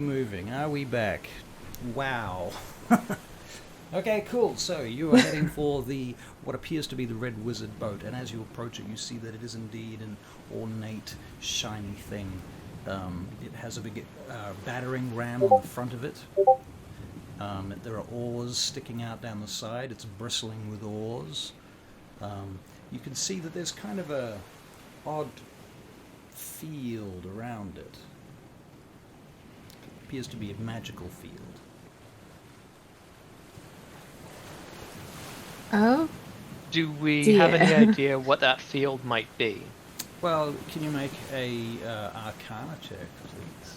Moving. Are we back? Wow. Okay, cool. So you are heading for what appears to be the Red Wizard boat, and as you approach it, you see that it is indeed an ornate, shiny thing. It has a big battering ram on the front of it. There are oars sticking out down the side. It's bristling with oars. You can see that there's kind of a odd field around it. It appears to be a magical field. Oh? Do we have any idea what that field might be? Well, can you make a Arcana check, please?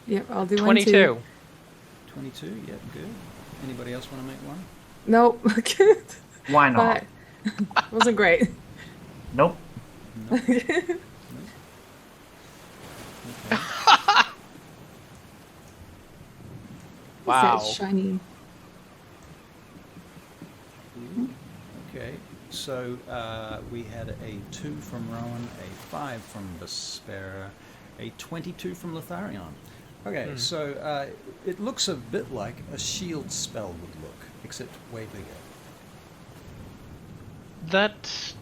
Yep, I'll do 22. 22, yeah, good. Anybody else want to make one? Nope. Why not? But wasn't great. Nope. No. No. Okay. Wow. What's that shiny? Okay, so we had a 2 from Rowan, a 5 from Vesperia, a 22 from Lotharion. Okay, so it looks a bit like a shield spell would look, except way bigger. That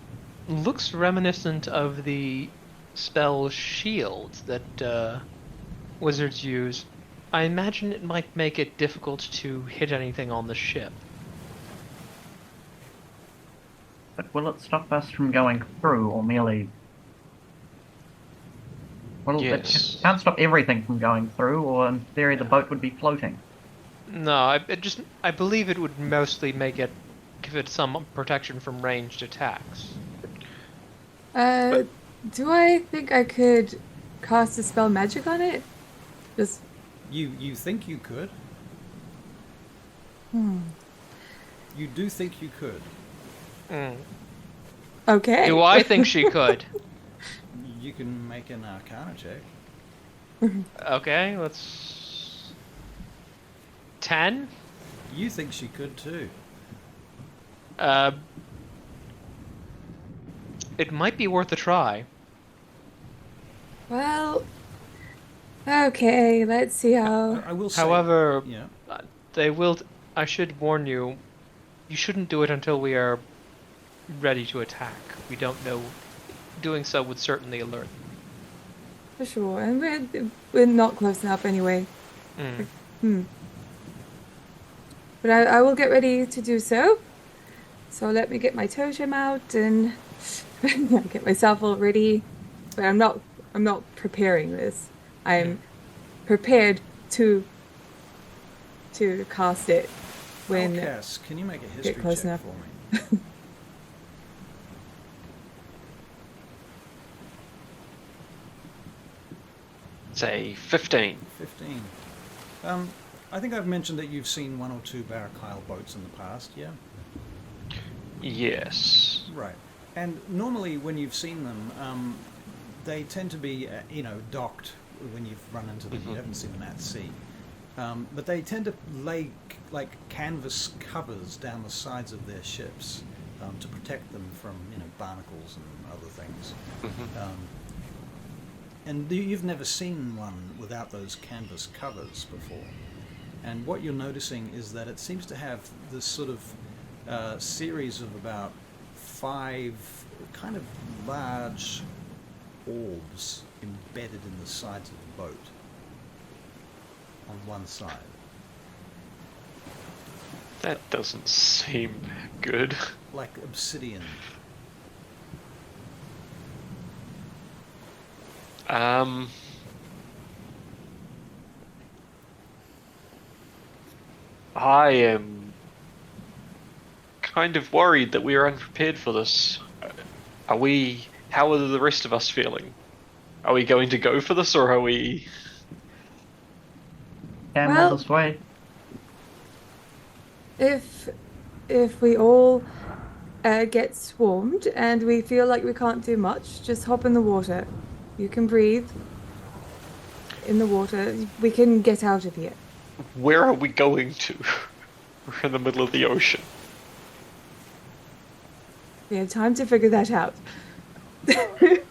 looks reminiscent of the spell shield that wizards use. I imagine it might make it difficult to hit anything on the ship. But will it stop us from going through, or merely... Well, Yes. it can't stop everything from going through, or in theory the boat would be floating. No, I believe it would mostly give it some protection from ranged attacks. Do I think I could cast a spell magic on it? Just... You think you could? You do think you could? Okay. Do I think she could? You can make an Arcana check. Okay, let's... 10? You think she could too. It might be worth a try. Well... Okay, let's see how... I will say... However, Yeah. I should warn you, you shouldn't do it until we are ready to attack. We don't know. Doing so would certainly alert them. For sure, and we're not close enough anyway. But I will get ready to do so. So let me get my totem out and get myself all ready. But I'm not preparing this. I'm prepared to cast it when Cass, can you make a history get close check enough. for me? Say 15. 15. I think I've mentioned that you've seen 1 or 2 Barakyle boats in the past, yeah? Yes. Right. And normally when you've seen them, they tend to be, docked when you've run into them. You haven't seen them at sea. But they tend to lay like canvas covers down the sides of their ships to protect them from, barnacles and other things. And you've never seen one without those canvas covers before. And what you're noticing is that it seems to have this sort of series of about 5 kind of large orbs embedded in the sides of the boat on one side. That doesn't seem good. Like obsidian. I am kind of worried that we are unprepared for this. How are the rest of us feeling? Are we going to go for this, or are we... Well, this way. If we all get swarmed and we feel like we can't do much, just hop in the water. You can breathe in the water. We can get out of here. Where are we going to? We're in the middle of the ocean. We have time to figure that out. I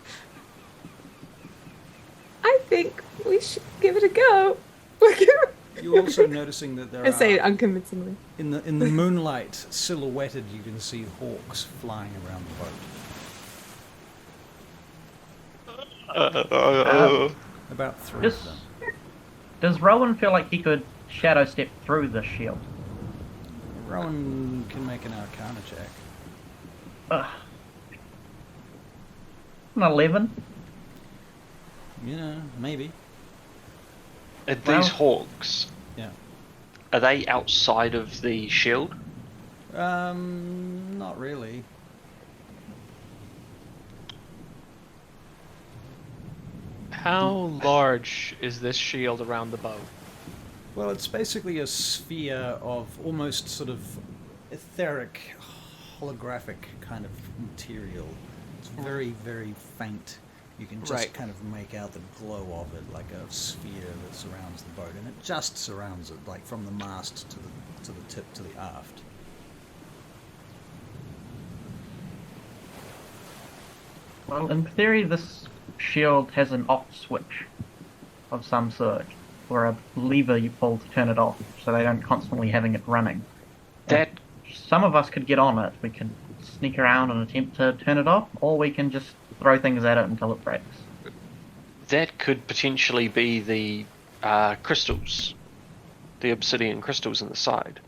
think we should give it a go. You're also noticing that there I say it are, unconvincingly. in the moonlight, silhouetted, you can see hawks flying around the boat. About 3 of them. Does Rowan feel like he could shadow step through the shield? Rowan can make an Arcana check. An 11. Yeah, maybe. Are these hawks, Yeah. are they outside of the shield? Not really. How large is this shield around the boat? Well, it's basically a sphere of almost sort of etheric, holographic kind of material. It's very, very faint. You can just Right. kind of make out the glow of it, like a sphere that surrounds the boat, and it just surrounds it, like from the mast to the tip to the aft. Well, in theory, this shield has an off switch of some sort, or a lever you pull to turn it off, so they don't constantly having it running. That Some of us could get on it. We can sneak around and attempt to turn it off, or we can just throw things at it until it breaks. that could potentially be the crystals, the obsidian crystals in the side.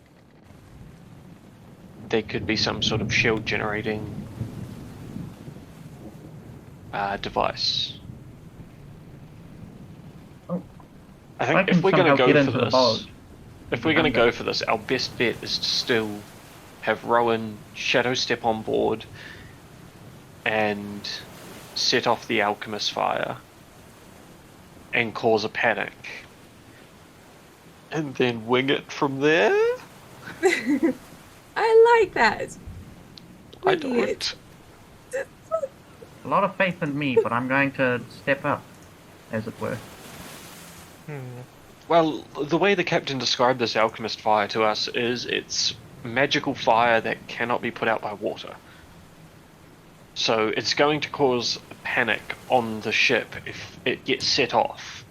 They could be some sort of shield generating device. Oh, I I think can if we're going somehow to get go into for the this, boat. if we're going to go for this, our best bet is to still have Rowan shadow step on board and set off the alchemist fire and cause a panic, and then wing it from there. I like that. I Winging it. don't. A lot of faith in me, but I'm going to step up, as it were. Well, the way the captain described this alchemist fire to us is it's magical fire that cannot be put out by water. So it's going to cause panic on the ship if it gets set off.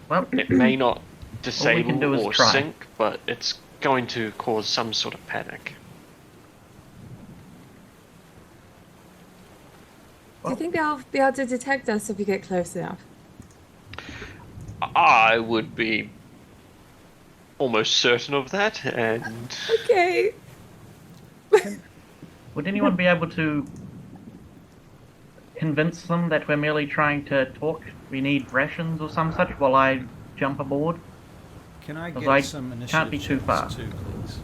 Well, It may not All we can disable do is or try. sink, but it's going to cause some sort of panic. Do you think they'll be able to detect us if we get close enough? I would be almost certain of that, and Okay. would anyone be able to convince them that we're merely trying to talk? We need rations or some such while I jump aboard? Can I Because get I some initiative can't be too checks far. too, please?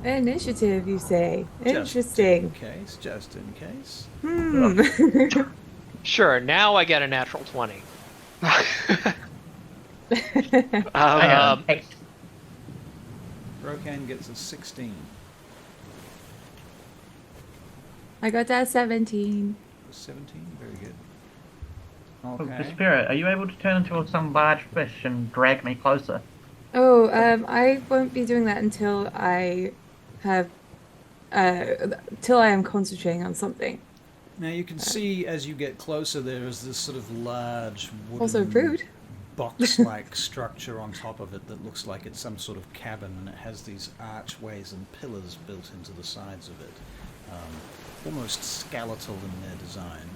Initiative, you say? Just Interesting. just in case. Sure, now I get a natural 20. um, 8. Rokan gets a 16. I got that 17. 17, very good. Oh, Okay. Vespera, are you able to turn into some large fish and drag me closer? Oh, I won't be doing that until I have, till I am concentrating on something. Now you can see as you get closer there is this sort of large wooden Also rude. box-like structure on top of it that looks like it's some sort of cabin, and it has these archways and pillars built into the sides of it, almost skeletal in their design.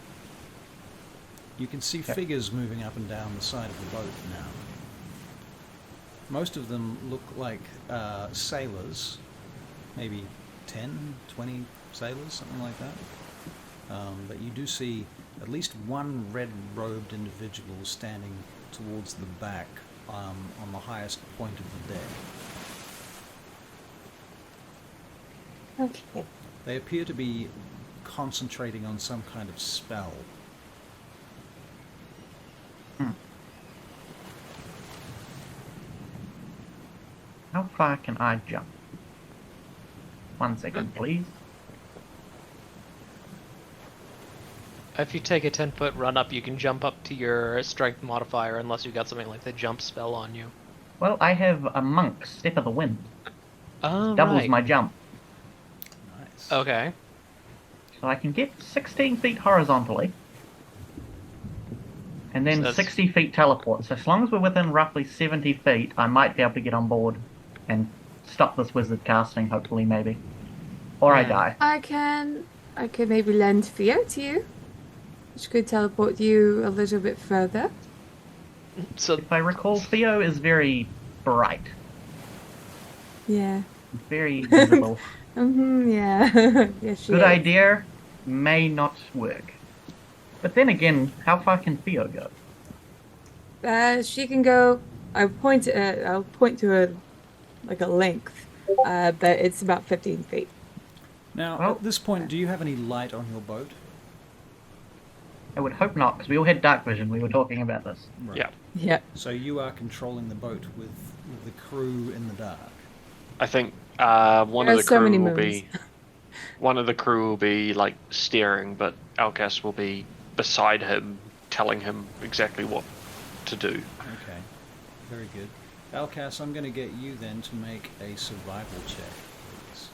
You can see figures moving up and down the side of the boat now. Most of them look like sailors, maybe 10, 20 sailors, something like that. But you do see at least one red-robed individual standing towards the back on the highest point of the deck. Okay. They appear to be concentrating on some kind of spell. How far can I jump? 1 second, please. If you take a 10-foot run up, you can jump up to your strength modifier unless you got something like the jump spell on you. Well, I have a monk, Step of the Wind. Oh, Doubles right. my jump. Nice. Okay. So I can get 16 feet horizontally. And then So that's- 60 feet teleport. So as long as we're within roughly 70 feet, I might be able to get on board and stop this wizard casting, hopefully, maybe. Or I Yeah. die. I could maybe lend Theo to you, which could teleport you a little bit further. So If I recall, Theo is very bright. Yeah. Very visible. Yeah. Yes, she Good is. idea, may not work. But then again, how far can Theo go? She can go. I'll point to a length, but it's about 15 feet. Now, Well- at this point, do you have any light on your boat? I would hope not, because we all had dark vision. We were talking about this. Right. Yeah. Yeah. So you are controlling the boat with the crew in the dark. I think one There of are the so crew many will moons. be one of the crew will be like steering, but Alcas will be beside him, telling him exactly what to do. Okay, very good. Alcas, I'm going to get you then to make a survival check, please.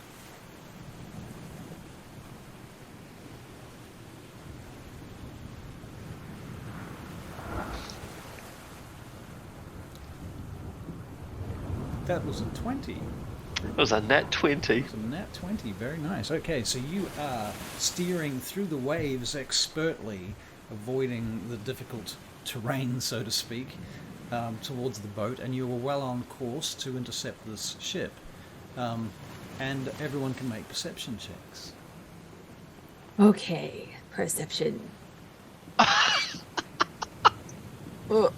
That was a 20. It was a net 20. It's a nat 20, very nice. Okay, so you are steering through the waves expertly, avoiding the difficult terrain, so to speak, towards the boat, and you are well on course to intercept this ship. And everyone can make perception checks. Okay. Perception. Oh,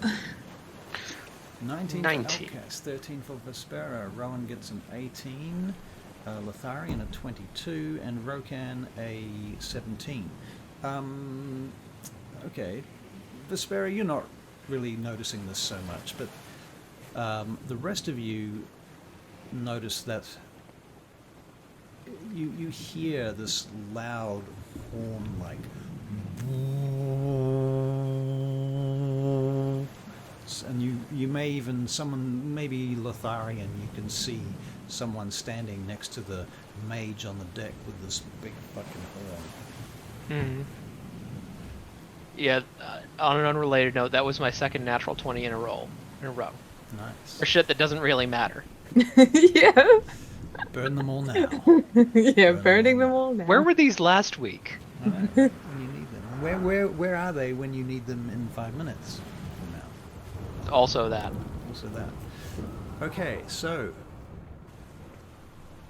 19 90. for Alcas, 13 for Vespera. Rowan gets an 18, Lotharian a 22, and Rokan a 17. Okay, Vespera, you're not really noticing this so much, but the rest of you notice that you hear this loud horn like and you may even maybe Lotharian, you can see someone standing next to the mage on the deck with this big fucking horn. yeah, on an unrelated note, that was my second natural 20 in a row. Nice. For shit that doesn't really matter. yeah. Burn them all now. Yeah, burning them all now. Where were these last week? Alright, when you need them. Where are they when you need them in 5 minutes from now? Also that. Also that. Okay, so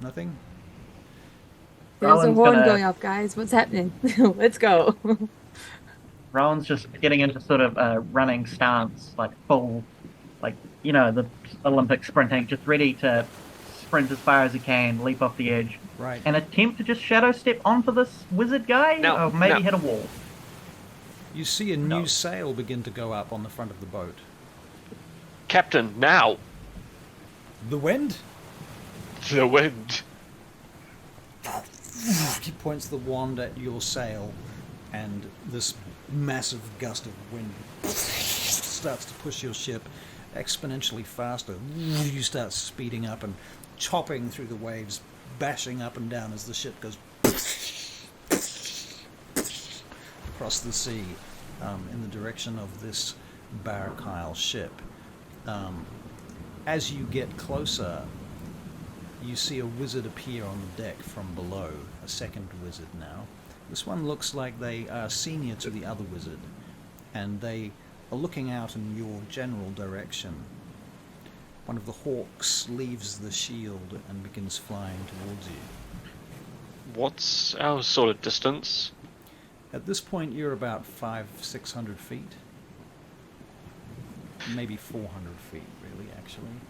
nothing. There's a Rowan's horn gonna- going off, guys. What's happening? Let's go. Rowan's just getting into sort of a running stance, like full, like, you know, the Olympic sprinting, just ready to sprint as far as he can, leap off the edge, Right. and attempt to just shadow step onto this wizard guy, No, or maybe no. hit a wall. You see a new No. sail begin to go up on the front of the boat. Captain, now! The wind? The wind. He points the wand at your sail, and this massive gust of wind starts to push your ship exponentially faster. You start speeding up and chopping through the waves, bashing up and down as the ship goes across the sea in the direction of this Barakyle ship. As you get closer, you see a wizard appear on the deck from below, a second wizard now. This one looks like they are senior to the other wizard, and they are looking out in your general direction. One of the hawks leaves the shield and begins flying towards you. What's our sort of distance? At this point, you're about 500-600 feet. Maybe 400 feet, really, actually.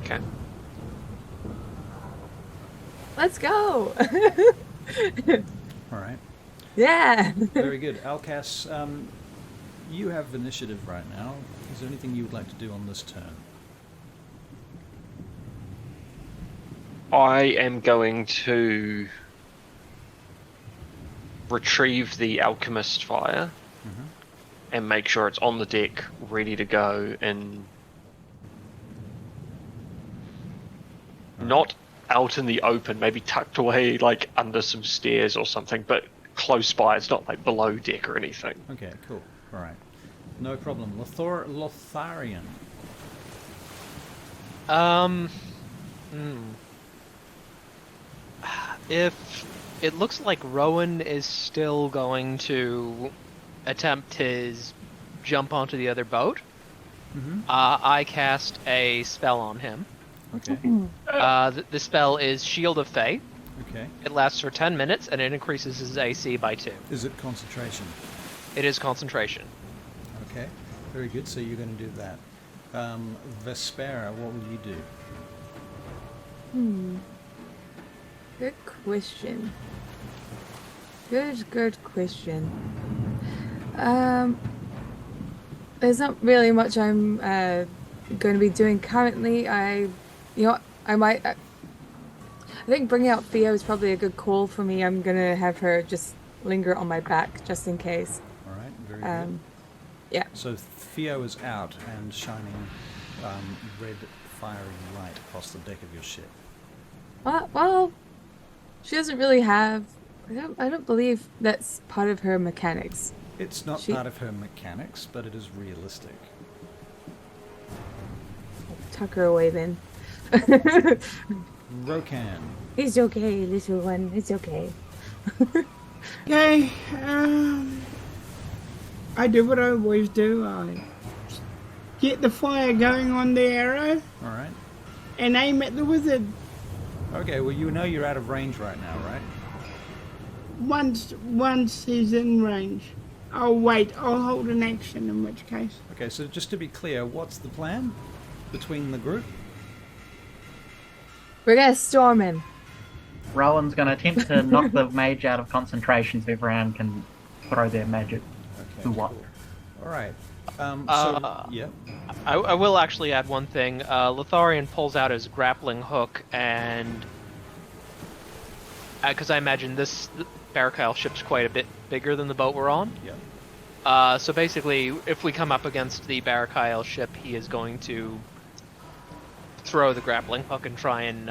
Okay. Let's go. All right. Yeah. Very good. Alcas, you have initiative right now. Is there anything you would like to do on this turn? I am going to retrieve the alchemist fire and make sure it's on the deck, ready to go, and not out in the open, maybe tucked away like under some stairs or something, but close by. It's not like below deck or anything. Okay, cool. All right. No problem. Lotharian. If it looks like Rowan is still going to attempt his jump onto the other boat, I cast a spell on him. Okay. The spell is Shield of Fae. Okay. It lasts for 10 minutes and it increases his AC by 2. Is it concentration? It is concentration. Okay. Very good. So you're going to do that. Vespera, what will you do? Good question. Good question. There's not really much I'm going to be doing currently. I think bringing out Theo is probably a good call for me. I'm going to have her just linger on my back just in case. All right. Very good. Yeah. So Theo is out and shining red fiery light across the deck of your ship. Well, she doesn't really have. I don't believe that's part of her mechanics. It's not part of her mechanics, but it is realistic. Tuck her away then. Rokan. It's okay, little one. It's okay. Okay, I do what I always do. I get the fire going on the arrow All right. and aim at the wizard. Okay, well, you know you're out of range right now, right? Once he's in range. I'll wait. I'll hold an action in which case. Okay, so just to be clear, what's the plan between the group? We're gonna storm him. Rowan's going to attempt to knock the mage out of concentration so everyone can throw their magic. Okay, Who what? cool. All right. Yeah. I will actually add one thing. Lotharian pulls out his grappling hook and... Because I imagine this Barakyle ship's quite a bit bigger than the boat we're on. Yeah. So basically, if we come up against the Barakyle ship, he is going to throw the grappling hook and try and...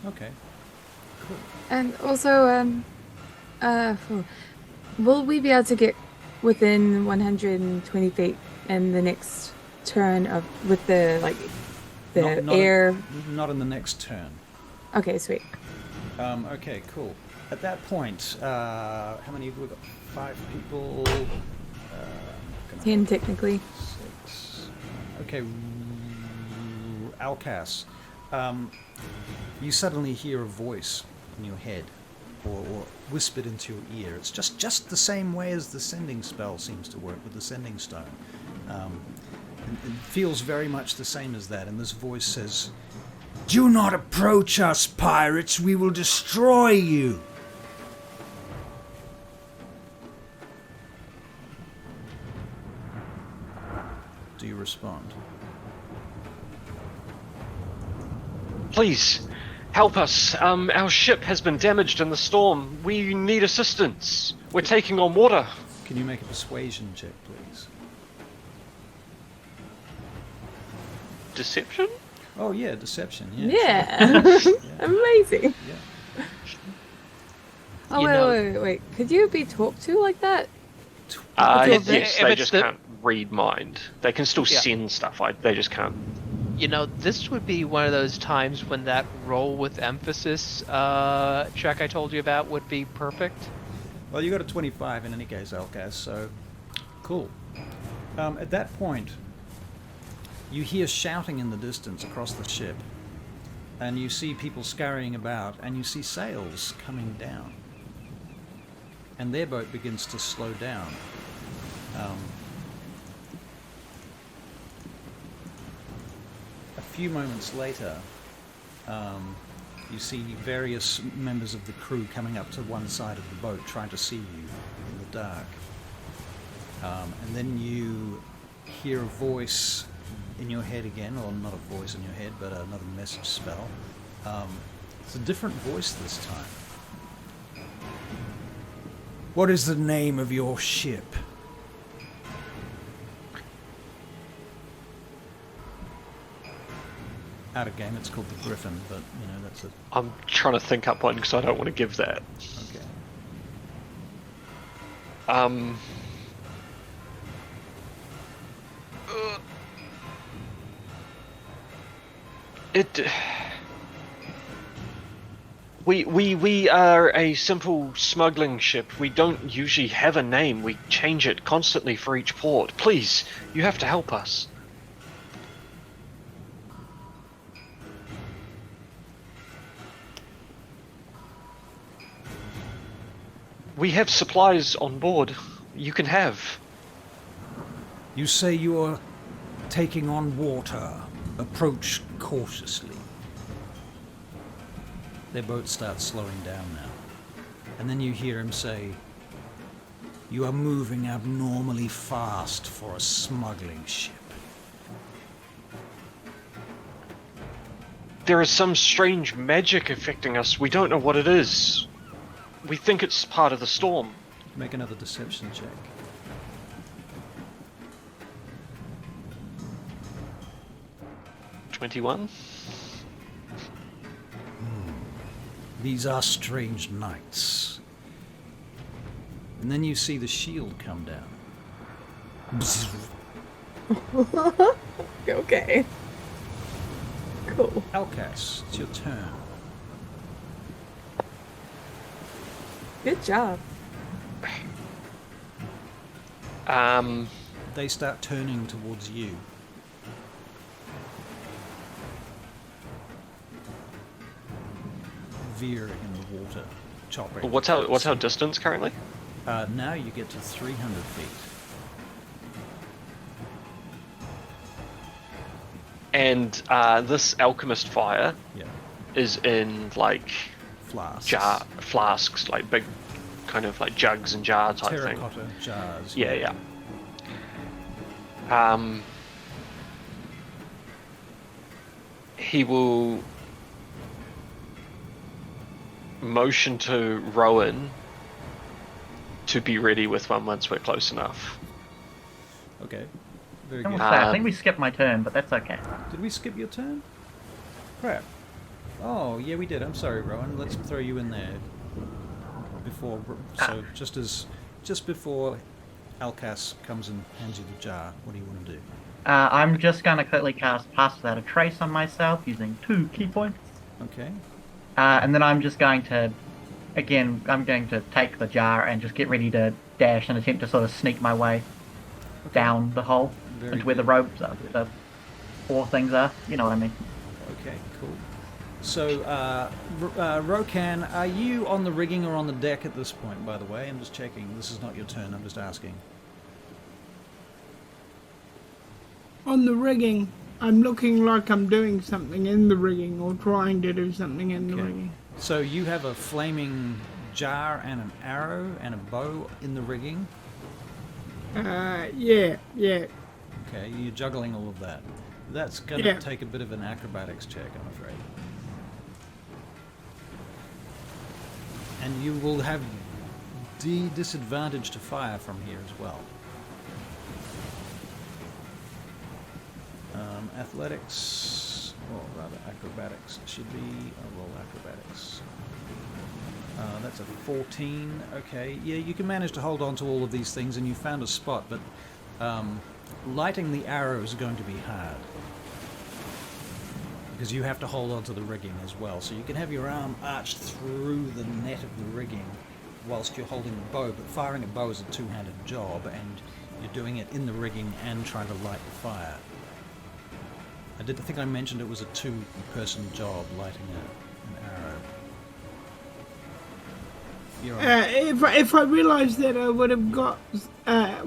Okay. Cool. And also, will we be able to get within 120 feet in the next turn with the Not air? Not in the next turn. Okay, sweet. Okay, cool. At that point, how many have we got? 5 people. 10 technically. 6. Okay, Alcas. You suddenly hear a voice in your head, or whispered into your ear. It's just the same way as the sending spell seems to work with the sending stone. It feels very much the same as that, and this voice says, "Do not approach us, pirates. We will destroy you." Do you respond? Please, help us. Our ship has been damaged in the storm. We need assistance. We're taking on water. Can you make a persuasion check, please? Deception? Oh yeah, deception. Yeah. Yeah. Sure. Amazing. Yeah. Oh, You wait. Could you be talked to like that? Yes, if they it's just the- can't read mind. They can still Yeah. send stuff. They just can't. You know, this would be one of those times when that roll with emphasis check I told you about would be perfect. Well, you got a 25 in any case, Alcaz, so cool. At that point, you hear shouting in the distance across the ship, and you see people scurrying about, and you see sails coming down. And their boat begins to slow down. A few moments later, you see various members of the crew coming up to one side of the boat trying to see you in the dark. And then you hear a voice in your head again, or not a voice in your head, but another message spell. It's a different voice this time. What is the name of your ship? out of game, it's called the Griffin, but you know that's a I'm trying to think up one because I don't want to give that. okay. It. We are a simple smuggling ship. We don't usually have a name. We change it constantly for each port. Please, you have to help us. We have supplies on board. You can have. You say you are taking on water. Approach cautiously. Their boat starts slowing down now. And then you hear him say, "You are moving abnormally fast for a smuggling ship." There is some strange magic affecting us. We don't know what it is. We think it's part of the storm. Make another deception check. $21. These are strange nights. And then you see the shield come down. Okay. Cool. Alkas, it's your turn. Good job. They start turning towards you. Veer in the water, chopping. What's our distance currently? Now you get to 300 feet. And this alchemist fire Yeah. is in like Flasks. flasks, like big kind of like jugs and jar type thing. Terracotta jars. Yeah. He will motion to Rowan to be ready with one once we're close enough. Okay. Very I will good. say, I think we skipped my turn, but that's okay. Did we skip your turn? Crap. Oh, yeah, we did. I'm sorry, Rowan. Let's throw you in there. Before, so just before Alkas comes and hands you the jar, what do you want to do? I'm just going to quickly cast Pass Without a Trace on myself using 2 key points. Okay. And then I'm just going to, again, I'm going to take the jar and just get ready to dash and attempt to sort of sneak my way down the hole Very into where the good. ropes are, the 4 things are. You know what I mean. Okay, cool. So, Rokan, are you on the rigging or on the deck at this point, by the way? I'm just checking. This is not your turn, I'm just asking. On the rigging, I'm looking like I'm doing something in the rigging or trying to do something in the Okay. rigging. So you have a flaming jar and an arrow and a bow in the rigging? Yeah. Okay, you're juggling all of that. That's going to Yeah. take a bit of an acrobatics check, I'm afraid. And you will have disadvantage to fire from here as well. Athletics, or rather acrobatics, should be, I'll roll acrobatics. That's a 14, okay. Yeah, you can manage to hold on to all of these things and you found a spot, but lighting the arrow is going to be hard. Because you have to hold on to the rigging as well. So you can have your arm arched through the net of the rigging whilst you're holding the bow, but firing a bow is a two-handed job and you're doing it in the rigging and trying to light the fire. I think I mentioned it was a two-person job lighting an arrow. You're on. If I realised that, I would have got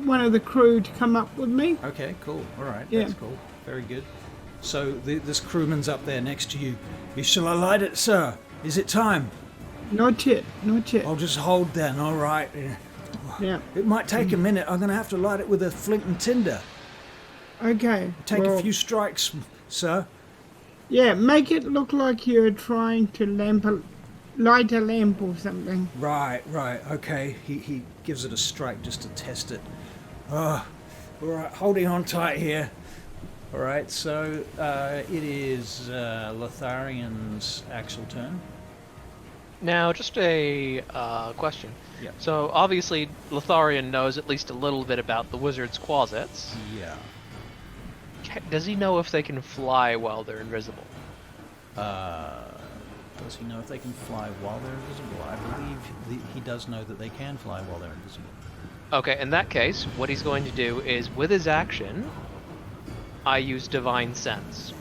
one of the crew to come up with me. Okay, cool. All right, Yeah. that's cool. Very good. So this crewman's up there next to you. Shall I light it, sir? Is it time? Not yet. I'll just hold then, all right. Yeah. It might take a minute. I'm going to have to light it with a flint and tinder. Okay. Take well, a few strikes, sir. Yeah, make it look like you're trying to light a lamp or something. Right, okay. He gives it a strike just to test it. All right, holding on tight here. All right, so it is Lotharian's actual turn. Now, just a question. Yeah. So, obviously, Lotharian knows at least a little bit about the wizard's closets. Yeah. Does he know if they can fly while they're invisible? Does he know if they can fly while they're invisible? I believe he does know that they can fly while they're invisible. Okay, in that case, what he's going to do is, with his action, I use Divine Sense.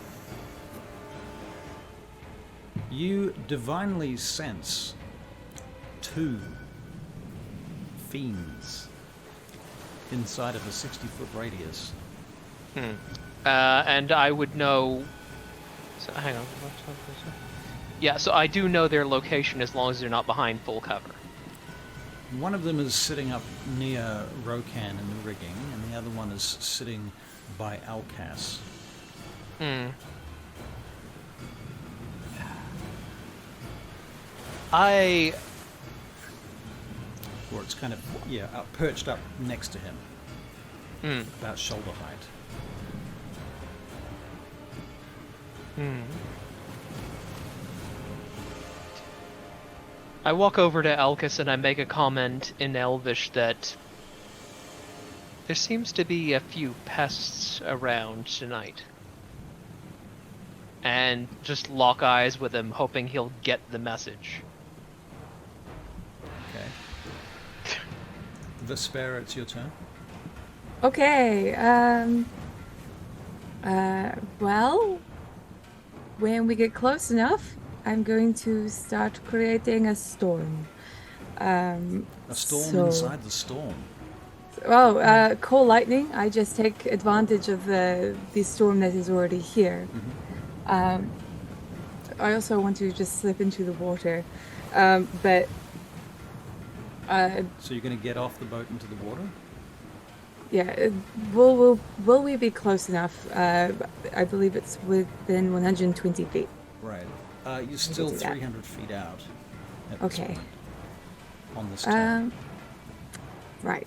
You divinely sense 2 fiends inside of a 60-foot radius. And I would know... So, hang on. Yeah, so I do know their location as long as they're not behind full cover. One of them is sitting up near Rokan in the rigging, and the other one is sitting by Alcas. Or it's kind of, perched up next to him. About shoulder height. I walk over to Alcas and I make a comment in Elvish that there seems to be a few pests around tonight. And just lock eyes with him, hoping he'll get the message. Okay. Vespera, it's your turn. Okay. Well, when we get close enough, I'm going to start creating a storm. A storm inside the storm. Call lightning. I just take advantage of the storm that is already here. I also want to just slip into the water, but. So you're going to get off the boat into the water? Yeah. Will we be close enough? I believe it's within 120 feet. Right. You're still 300 feet out. At this Okay. point on this turn. Right.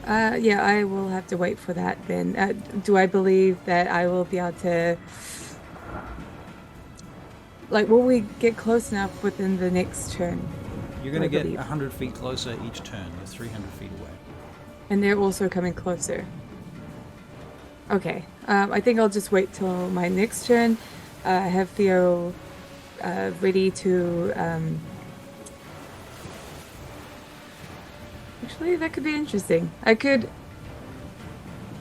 Yeah, I will have to wait for that then. Do I believe that I will be able to... Like, will we get close enough within the next turn? You're going to get 100 feet closer each turn. You're 300 feet away. And they're also coming closer. Okay. I think I'll just wait till my next turn. Have Theo ready to... Actually, that could be interesting. I could...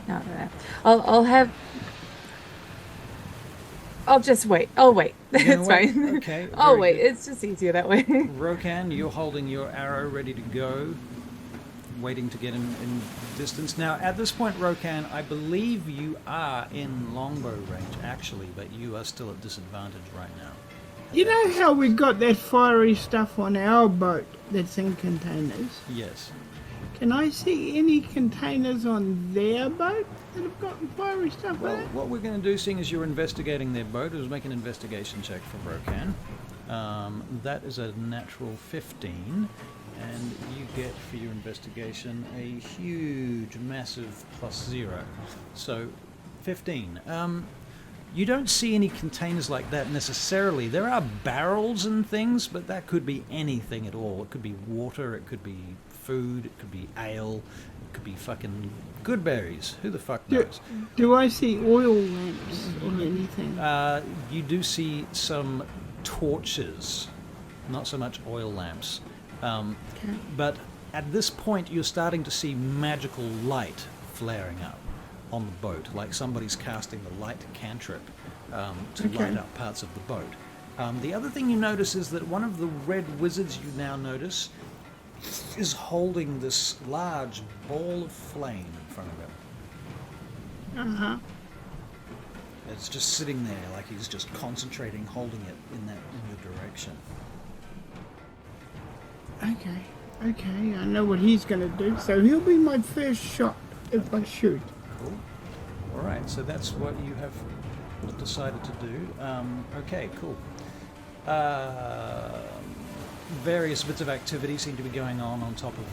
No. I'll just wait. I'll wait. It's fine. Okay. I'll wait. Good. It's just easier that way. Rokan, you're holding your arrow ready to go, waiting to get in distance. Now, at this point, Rokan, I believe you are in longbow range, actually, but you are still at disadvantage right now. You know how we got that fiery stuff on our boat that's in containers? Yes. Can I see any containers on their boat that have got fiery stuff Well, on it? what we're going to do, seeing as you're investigating their boat, is make an investigation check for Rokan. That is a natural 15, and you get for your investigation a huge, massive +0. So, 15. You don't see any containers like that necessarily. There are barrels and things, but that could be anything at all. It could be water, it could be food, it could be ale, it could be fucking good berries. Who the fuck knows? Do I see oil lamps or anything? You do see some torches, not so much oil lamps. But at this point, you're starting to see magical light flaring up on the boat, like somebody's casting the light cantrip to light up parts of the boat. The other thing you notice is that one of the red wizards you now notice is holding this large ball of flame in front of him. Uh-huh. It's just sitting there, like he's just concentrating, holding it in your direction. Okay, I know what he's gonna do, so he'll be my first shot if I shoot. Cool. All right, so that's what you have decided to do. Okay, cool. Various bits of activity seem to be going on top of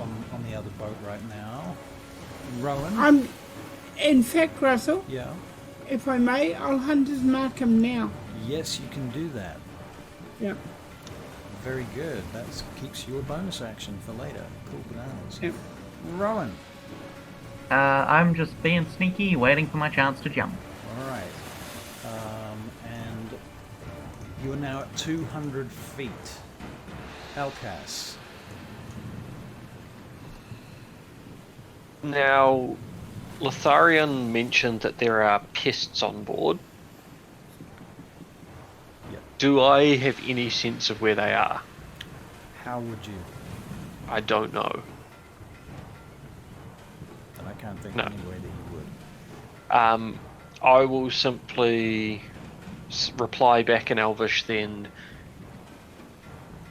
on the other boat right now. Rowan? In fact, Russell, Yeah. if I may, I'll Hunter's Mark him now. Yes, you can do that. Yeah. Very good. That keeps you a bonus action for later. Cool bananas. Yeah. Rowan. I'm just being sneaky, waiting for my chance to jump. All right. And you are now at 200 feet. Alcas. Now, Lotharion mentioned that there are pests on board. Yep. Do I have any sense of where they are? How would you? I don't know. And I can't think No. of any way that you would. I will simply reply back in Elvish then.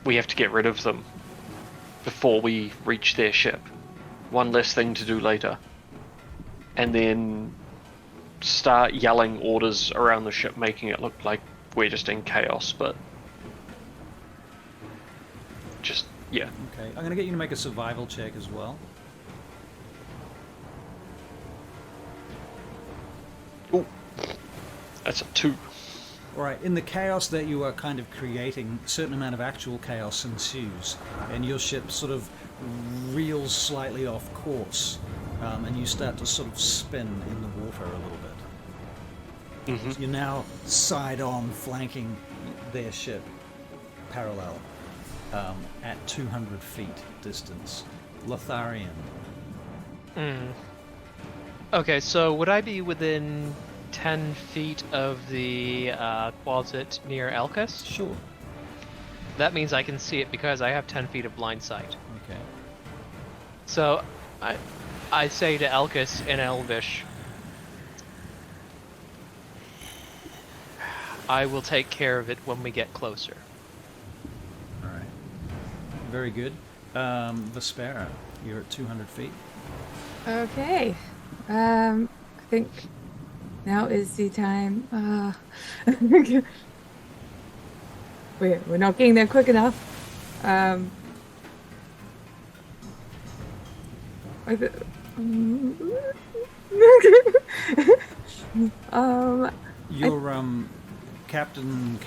We have to get rid of them before we reach their ship. One less thing to do later. And then start yelling orders around the ship, making it look like we're just in chaos, but just, yeah. Okay. I'm going to get you to make a survival check as well. Ooh, that's a 2. All right. In the chaos that you are kind of creating, a certain amount of actual chaos ensues, and your ship sort of reels slightly off course, and you start to sort of spin in the water a little bit. Mm-hmm. You're now side on, flanking their ship, parallel, at 200 feet distance. Lotharion. Okay, so would I be within 10 feet of the closet near Elkis? Sure. That means I can see it because I have 10 feet of blind sight. Okay. So I say to Elkis in Elvish, I will take care of it when we get closer. All right. Very good. Vespera, you're at 200 feet. Okay. I think now is the time. We're not getting there quick enough. Your captain,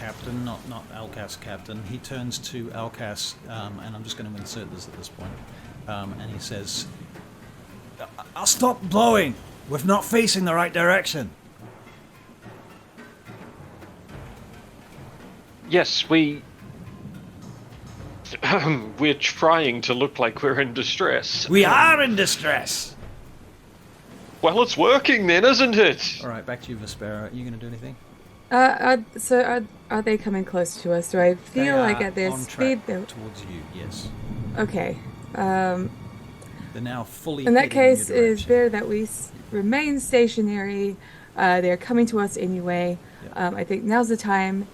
not Alcas captain, he turns to Alcas, and I'm just going to insert this at this point, and he says, I'll stop blowing! We're not facing the right direction! Yes, we're trying to look like we're in distress. We are in distress! Well, it's working then, isn't it? Alright, back to you, Vespera. Are you going to do anything? So are they coming close to us? Do I They feel like are at their on speed track they're towards you, yes. okay? They're now fully In that heading your case, it is direction. better that we remain stationary. They're coming to us anyway. Yep. I think now's the time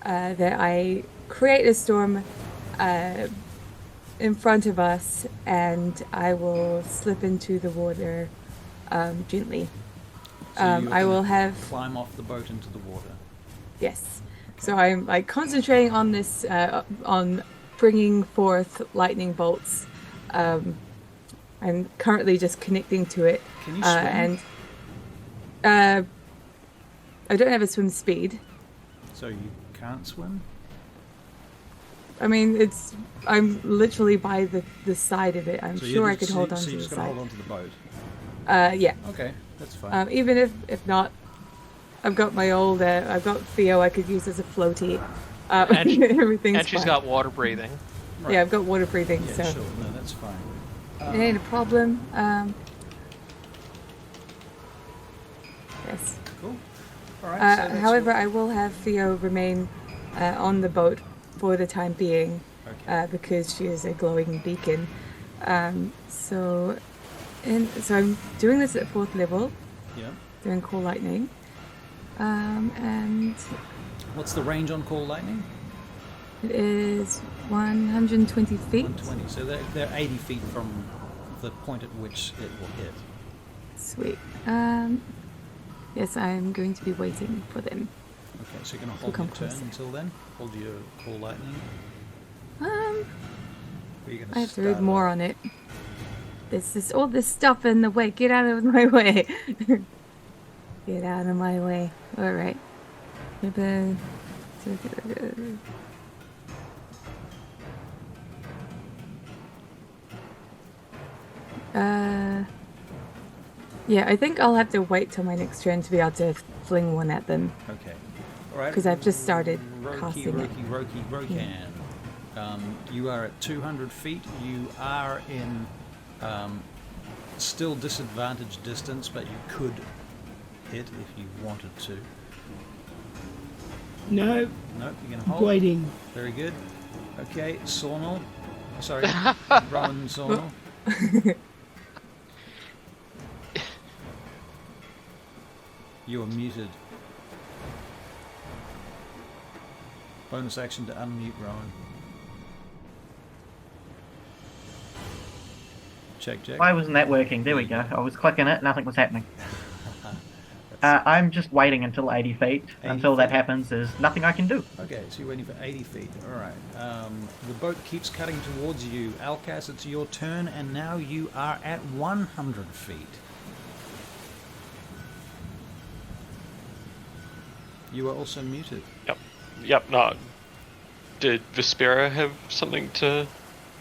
that I create a storm in front of us, and I will slip into the water gently. So you're I gonna will have climb off the boat into the water. yes. So I'm like concentrating on this on bringing forth lightning bolts. I'm currently just connecting to it. Can you swim? And I don't have a swim speed. So you can't swim? I mean, I'm literally by the side of it. I'm So sure I could hold on so to you're the just going to side. hold on to the boat? Yeah. Okay, that's fine. Even if not, I've got my old. I've got Theo. I could use as a floaty. Everything's And she's fine. got water breathing. Right. Yeah, I've got water breathing, Yeah, so sure. No, that's fine. it ain't a problem. Yes. Cool. All right. So that's However, what- I will have Theo remain on the boat for the time being, Okay. because she is a glowing beacon. So I'm doing this at 4th level, Yeah. doing Call Lightning, and What's the range on Call Lightning? it is 120 feet. 120. So they're 80 feet from the point at which it will hit. Sweet. Yes, I'm going to be waiting for them. Okay, so you're going to hold come your turn closer. until then? Hold your Call Lightning? Or are you gonna I have to start read it more off? on it. There's all this stuff in the way. Get out of my way. Get out of my way. All right. Yeah, I think I'll have to wait till my next turn to be able to fling one at them. Okay. All right. Because I've just started Roki, casting it. Rokan. You are at 200 feet. You are in still disadvantaged distance, but you could hit if you wanted to. No, Nope, you're going to hold. waiting. Very good. Okay, Sornel. Sorry, Rowan Sornel. You are muted. Bonus action to unmute Rowan. Check. Why wasn't that working? There we go. I was clicking it, nothing was happening. I'm just waiting until 80 feet. 80 Until that feet. happens, there's nothing I can do. Okay, so you're waiting for 80 feet. Alright. The boat keeps cutting towards you. Alcas, it's your turn, and now you are at 100 feet. You are also muted. Yep, no. Did Vespera have something to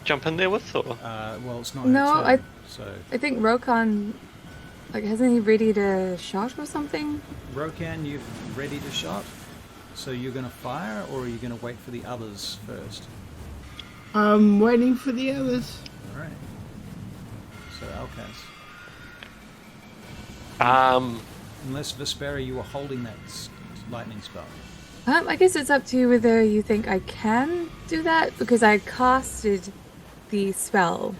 jump in there with, or? Well, it's not No, her turn, so... I think Rokan, like, hasn't he readied a shot or something? Rokan, you've ready to shot? So you're going to fire, or are you going to wait for the others first? I'm waiting for the others. Alright. So, Alcas. Unless, Vespera, you were holding that lightning spell. I guess it's up to you whether you think I can do that, because I casted the spell.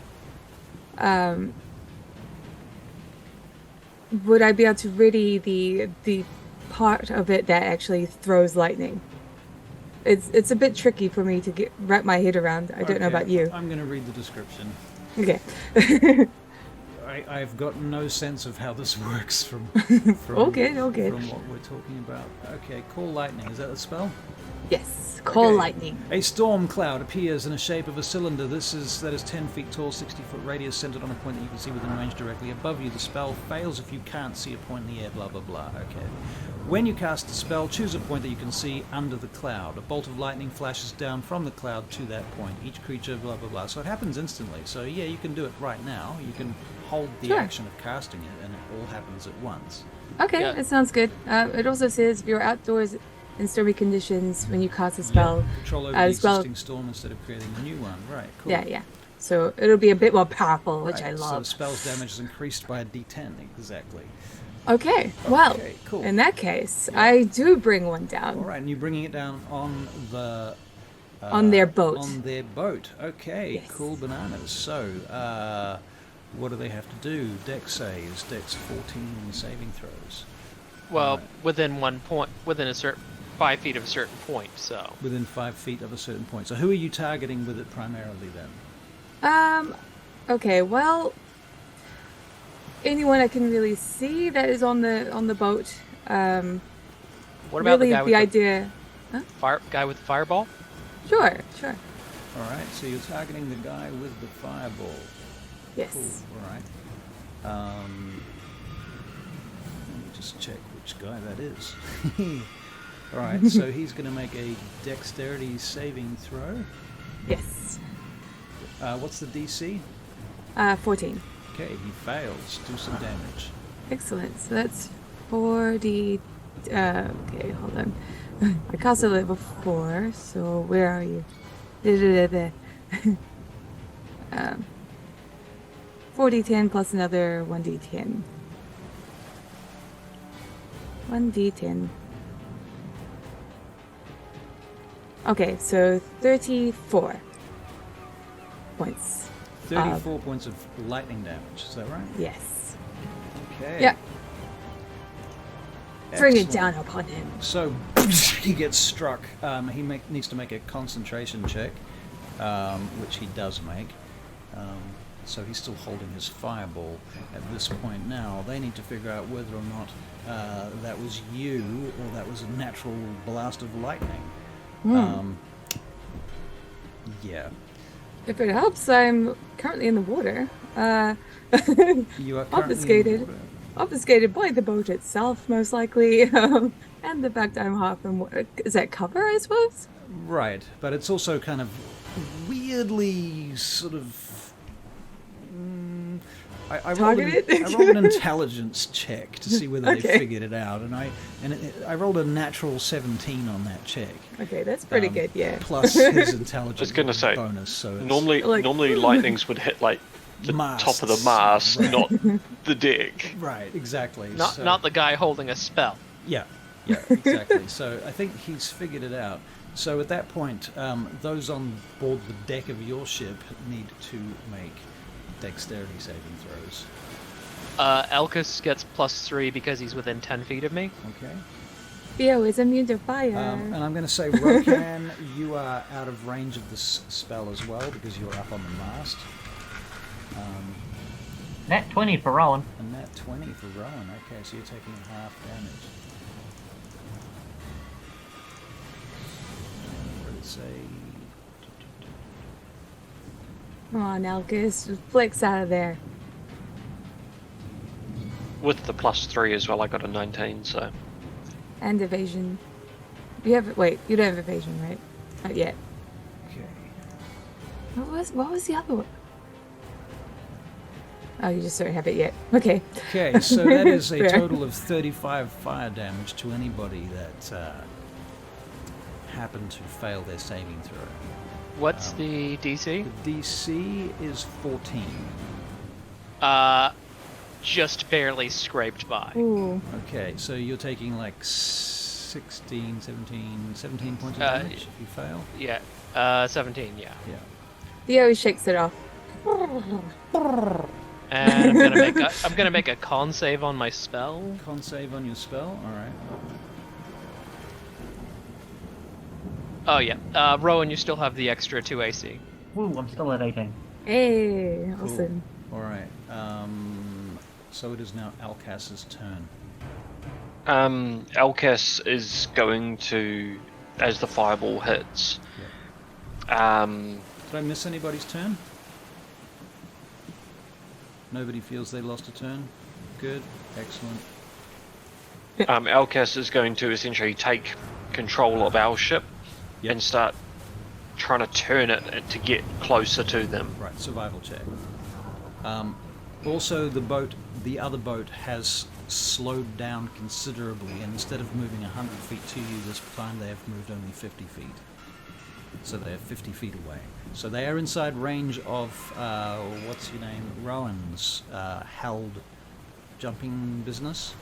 Would I be able to ready the part of it that actually throws lightning? It's a bit tricky for me to wrap my head around. I don't know about you. I'm going to read the description. Okay. I've got no sense of how this works from All good. from what we're talking about. Okay, call lightning. Is that the spell? Yes. Call Okay. lightning. A storm cloud appears in the shape of a cylinder. That is 10 feet tall, 60-foot radius, centered on a point that you can see within range directly above you. The spell fails if you can't see a point in the air, blah, blah, blah. Okay. When you cast the spell, choose a point that you can see under the cloud. A bolt of lightning flashes down from the cloud to that point. Each creature, blah, blah, blah. So it happens instantly. So yeah, you can do it right now. You can hold the Sure. action of casting it, and it all happens at once. Okay, Yeah. it sounds good. It also says if you're outdoors in stormy conditions when you cast a spell. Yeah, control over the as well. existing storm instead of creating a new one. Right, cool. Yeah. So it'll be a bit more powerful, which Right, I So the love. spell's damage is increased by a d10, exactly. Okay, well, Okay, cool. in that case, I do bring one down. All right, and you're bringing it down on the... On their boat. On their boat. Okay, Yes. cool bananas. So, what do they have to do? Dex saves, Dex 14 saving throws. Well, Right. within 1 point, within a certain 5 feet of a certain point. So Within 5 feet of a certain point. So who are you targeting with it primarily then? Okay, well, anyone I can really see that is on the boat. what about Really, the guy with the idea. guy with the fireball? Sure. All right, so you're targeting the guy with the fireball. Yes. Cool, all right. Let me just check which guy that is. All right, so he's going to make a dexterity saving throw. Yes. What's the DC? 14. Okay, he fails. Do some damage. Excellent. So that's 4d. Okay, hold on. I cast a level 4, so where are you? 4d10 plus another 1d10. 1d10. Okay, so 34 points. 34 points of lightning damage, is that right? Yes. Okay. Yeah. Bring it Excellent. down upon him. So he gets struck. He needs to make a concentration check, which he does make. So he's still holding his fireball at this point now. They need to figure out whether or not that was you or that was a natural blast of lightning. Yeah. If it helps, I'm currently in the water. You are currently in the Obfuscated. water. Obfuscated by the boat itself, most likely. And the fact I'm half in water. Is that cover, I suppose? Right, but it's also kind of weirdly sort of. I Targeted? I rolled an intelligence check to see whether Okay. they figured it out, and I rolled a natural 17 on that check. Okay, that's pretty good, yeah. Plus his intelligence I was gonna say, bonus, so it's Normally, Like- normally lightnings would hit like the top of the Masts, mast, right. not the deck. right, exactly. Not so, not the guy holding a spell. Yeah, exactly. So I think he's figured it out. So at that point, those on board the deck of your ship need to make dexterity saving throws. Elkus gets +3 because he's within 10 feet of me. Okay. Theo is immune to fire. And I'm going to say, Rokan, you are out of range of this spell as well because you're up on the mast. Nat 20 for Rowan. And that 20 for Rowan. Okay, so you're taking half damage. What did it say? Come on, Elkis. Just flicks out of there. With the +3 as well, I got a 19. So And evasion. You have wait, you don't have evasion, right? Not yet. Okay. What was the other one? Oh, you just don't have it yet. Okay. Okay, so that is a Fair. total of 35 fire damage to anybody that happened to fail their saving throw. What's the DC? The DC is 14. Just barely scraped by. Ooh. Okay, so you're taking like 16, 17 points of Uh, damage if you fail? Yeah. 17, yeah. Yeah. Theo shakes it off. And I'm gonna make a con save on my spell. Con save on your spell? Alright. Oh yeah. Rowan, you still have the extra 2 AC. Woo, I'm still at 18. Hey, awesome. Alright. So it is now Alcas's turn. Alcas is going to, as the fireball hits. Did I miss anybody's turn? Nobody feels they lost a turn? Good. Excellent. Alcas is going to essentially take control of our ship Yep. and start trying to turn it to get closer to them. Right, survival check. Also, the other boat has slowed down considerably, and instead of moving 100 feet to you this time, they have moved only 50 feet. So they are 50 feet away. So they are inside range of, what's your name, Rowan's held jumping business.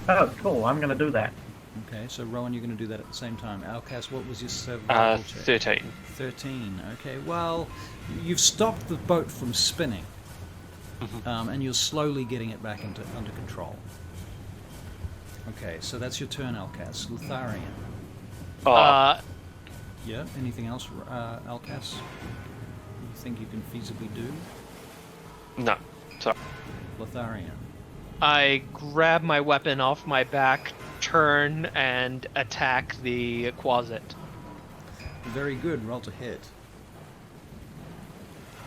Oh, cool, I'm gonna do that. Okay, so Rowan, you're going to do that at the same time. Alcas, what was your survival check? 13. 13. Okay, well, you've stopped the boat from spinning, and you're slowly getting it back under control. Okay, so that's your turn, Alcas. Lutharian. Yeah, anything else, Alcas? You think you can feasibly do? No. Sorry. Lotharian. I grab my weapon off my back, turn, and attack the Quasit. Very good, roll to hit.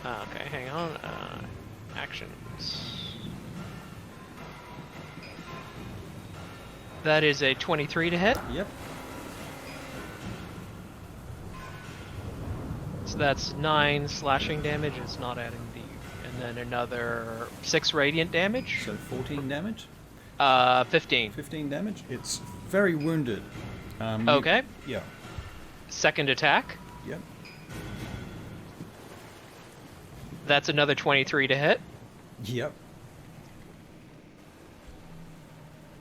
Okay, hang on. Actions. That is a 23 to hit. Yep. So that's 9 slashing damage. It's not adding the... And then another 6 radiant damage. So 14 damage. 15. 15 damage. It's very wounded. Okay. Yeah. Second attack. Yep. That's another 23 to hit. Yep.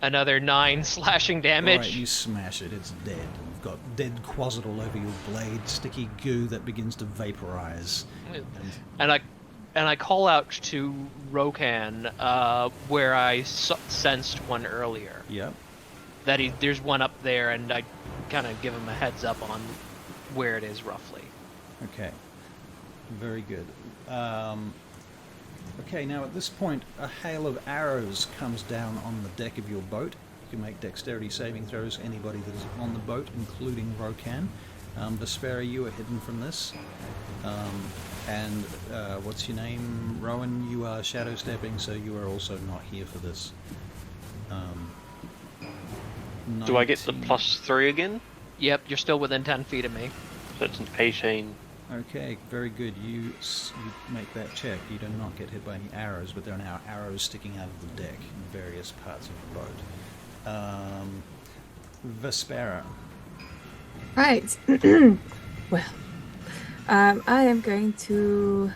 Another 9 slashing damage. Alright, you smash it. It's dead. You've got dead quasit all over your blade, sticky goo that begins to vaporize. And I call out to Rokan, where I sensed one earlier. Yep. That there's one up there, and I kind of give him a heads up on where it is roughly. Okay. Very good. Okay, now at this point, a hail of arrows comes down on the deck of your boat. You can make dexterity saving throws, anybody that is on the boat, including Rokan. Vespera, you are hidden from this. And what's your name? Rowan, you are shadow stepping, so you are also not here for this. Do I get the 19. +3 again? Yep, you're still within 10 feet of me. So it's an 18. Okay, very good. You make that check. You do not get hit by any arrows, but there are now arrows sticking out of the deck in various parts of the boat. Vespera. Right. Well, I am going to.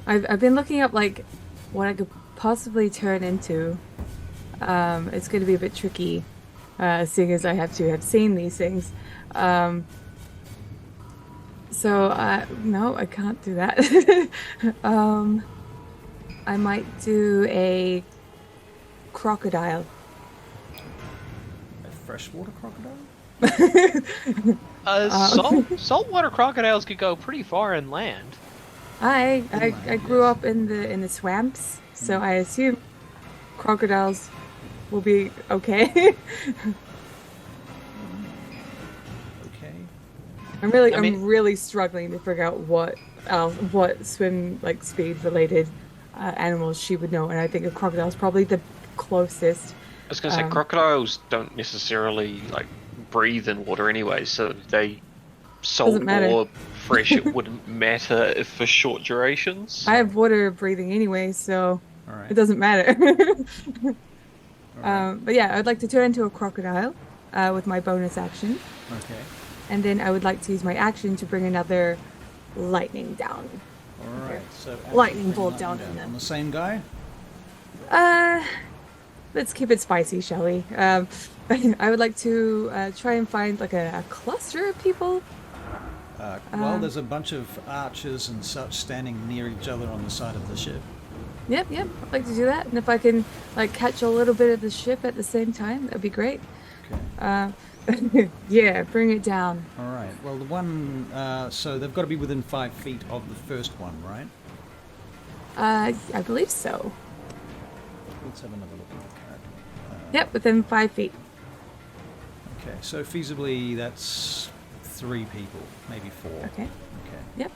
I've been looking up like what I could possibly turn into. It's going to be a bit tricky, seeing as I have to have seen these things. So no, I can't do that. I might do a crocodile. A freshwater crocodile? Saltwater crocodiles could go pretty far inland. I grew up in the swamps, so I assume crocodiles will be okay. Okay. I'm really struggling to figure out what swim speed related animals she would know, and I think a crocodile is probably the closest. I was going to say, crocodiles don't necessarily breathe in water anyway, so if they salt or fresh, it wouldn't matter if for short durations. I have water breathing anyway, so Right. it doesn't matter. Right. But yeah, I'd like to turn into a crocodile with my bonus action, Okay. and then I would like to use my action to bring another lightning down. All right. So Lightning bolt down on them. on the same guy. Let's keep it spicy, shall we? I would like to try and find a cluster of people. Well, there's a bunch of archers and such standing near each other on the side of the ship. Yep, I'd like to do that. And if I can catch a little bit of the ship at the same time, that'd be great. Okay. Yeah, bring it down. All right. Well, the one. So they've got to be within 5 feet of the first one, right? I believe so. Let's have another look at the card. Yep, within 5 feet. Okay. So feasibly, that's 3 people, maybe 4. Okay. Okay. Yep.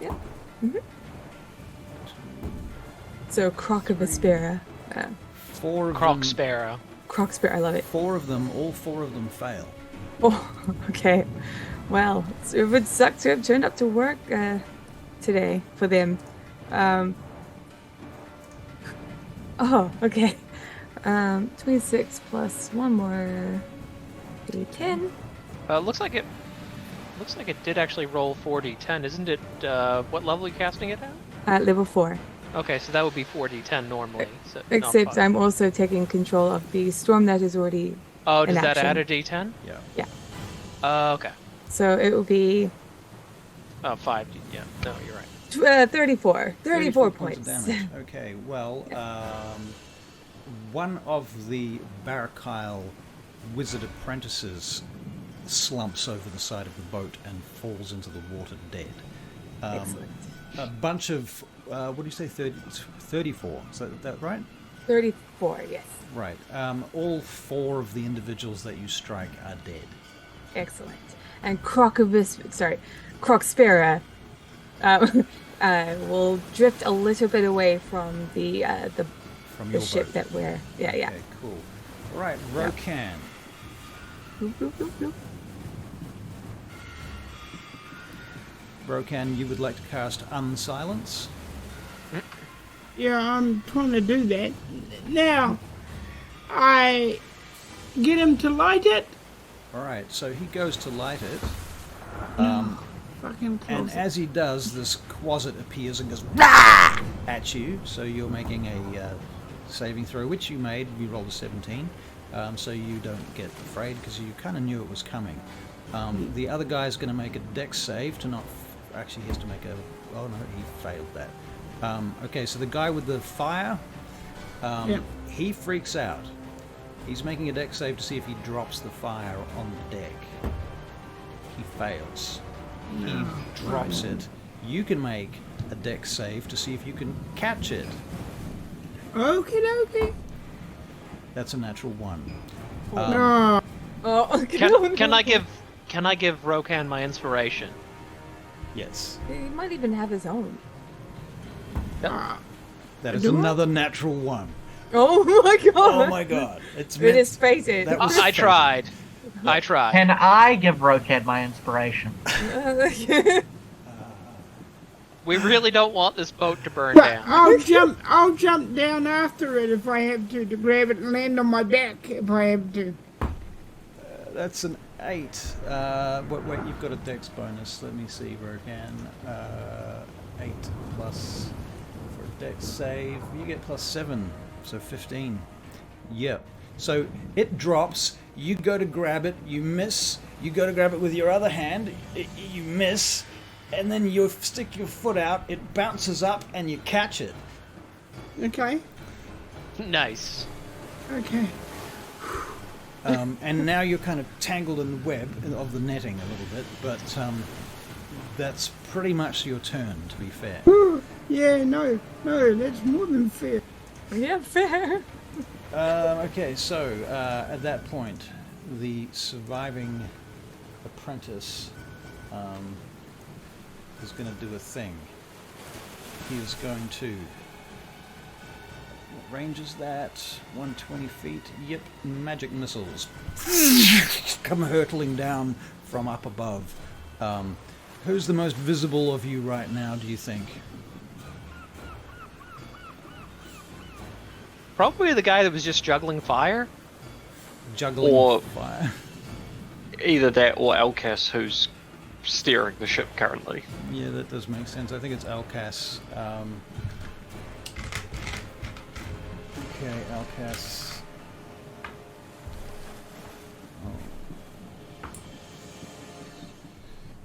So Vespera. 4 of Croc them. sparrow. Crocspera, I love it. 4 of them. All 4 of them fail. Oh, okay. Well, it would suck to have turned up to work today for them. Oh, okay. 26 plus 1 more d10. Looks like it did actually roll 4d10. Isn't it? What level are you casting it at? Level 4. Okay, so that would be 4d10 normally. So not Except 5. I'm also taking control of the storm that is already Oh, in does that action. add a d10? Yeah. Okay. So it will be 5. Yeah. No, you're right. 34. 34 points points. of damage. Okay. Well, one of the Barakyle wizard apprentices slumps over the side of the boat and falls into the water dead. Excellent. A bunch of, what do you say, 34? Is that right? 34, yes. Right. All 4 of the individuals that you strike are dead. Excellent. And Crocspera will drift a little bit away from the From your ship boat. that we're... Yeah. Okay, cool. All right, Rokan. Bloop, bloop, bloop, bloop. Rokan, you would like to cast Unsilence? Yeah, I'm trying to do that. Now, I get him to light it. All right, so he goes to light it. Fucking And close. as he does, this quasit appears and goes "Rah!" at you. So you're making a saving throw, which you made. You rolled a 17, so you don't get afraid because you kind of knew it was coming. The other guy's going to make a dex save to not. Actually, he has to make a. Oh no, he failed that. Okay, so the guy with the fire, he freaks out. He's making a dex save to see if he drops the fire on the deck. He fails. He drops it. You can make a dex save to see if you can catch it. Okie dokie. That's a natural 1. No. Oh, Can I give Rokan my inspiration? Yes. He might even have his own. That is Do I? another natural one. Oh my god! Oh my god. It's It is fated. That was I fated. tried. I tried. Can I give Rokad my inspiration? We really don't want this boat to burn But down. I'll jump down after it if I have to grab it and land on my back if I have to. That's an 8. Wait, you've got a dex bonus. Let me see, Rokan. 8 plus for a dex save. You get plus 7, so 15. Yep. So it drops. You go to grab it. You miss. You go to grab it with your other hand. You miss. And then you stick your foot out. It bounces up and you catch it. Okay. Nice. Okay. And now you're kind of tangled in the web of the netting a little bit, but that's pretty much your turn, to be fair. Yeah, no, that's more than fair. Yeah, fair. Okay, so at that point, the surviving apprentice is going to do a thing. He is going to... What range is that? 120 feet? Yep, magic missiles come hurtling down from up above. Who's the most visible of you right now, do you think? Probably the guy that was just juggling fire. Juggling Or- fire. Either that or Alcas, who's steering the ship currently. Yeah, that does make sense. I think it's Alcas. Okay, Alcas. Oh.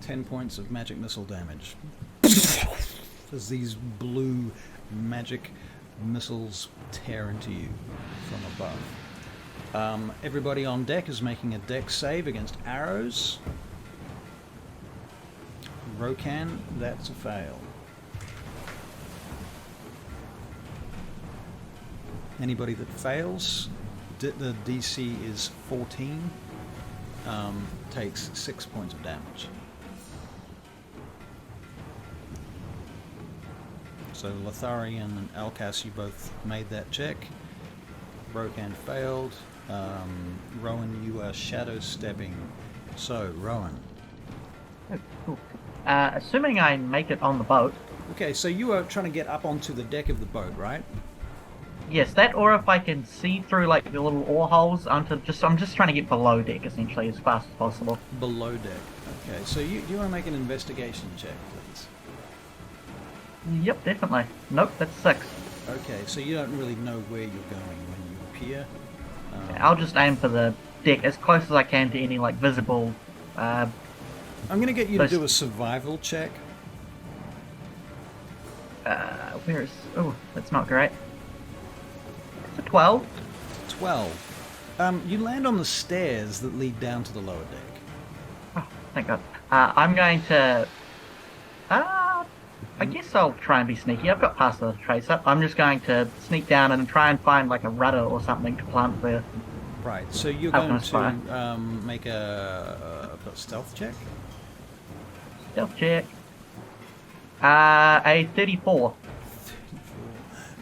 10 points of magic missile damage. As these blue magic missiles tear into you from above. Everybody on deck is making a dex save against arrows. Rokan, that's a fail. Anybody that fails, the DC is 14, takes 6 points of damage. So Lotharian and Alcas, you both made that check. Rokan failed. Rowan, you are shadow stepping. So, Rowan. Oh, cool. Assuming I make it on the boat, Okay, so you are trying to get up onto the deck of the boat, right? yes, that, or if I can see through like the little oar holes onto I'm just trying to get below deck essentially as fast as possible. Below deck. Okay, so you want to make an investigation check, please. Yep, definitely. Nope, that's 6. Okay, so you don't really know where you're going when you appear. I'll just aim for the deck as close as I can to any like visible. I'm going to get you to Those- do a survival check. Where is? Oh, that's not great. It's a 12. 12. You land on the stairs that lead down to the lower deck. Oh, thank God. I'm going to. I guess I'll try and be sneaky. I've got past the trace up. I'm just going to sneak down and try and find like a rudder or something to plant there. Right, so you're How going can to make a stealth check. Stealth check. A 34.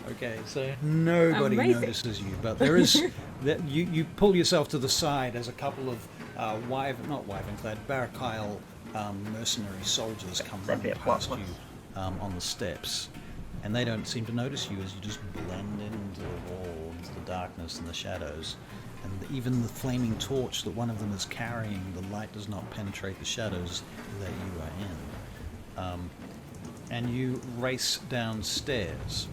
Okay, so nobody Amazing. notices you, but there is that you pull yourself to the side as a couple of wyvern-clad Barakyle mercenary soldiers come That'd be running a plot past twist. you on the steps, and they don't seem to notice you as you just blend into the wall, into the darkness and the shadows. And even the flaming torch that one of them is carrying, the light does not penetrate the shadows that you are in. And you race downstairs.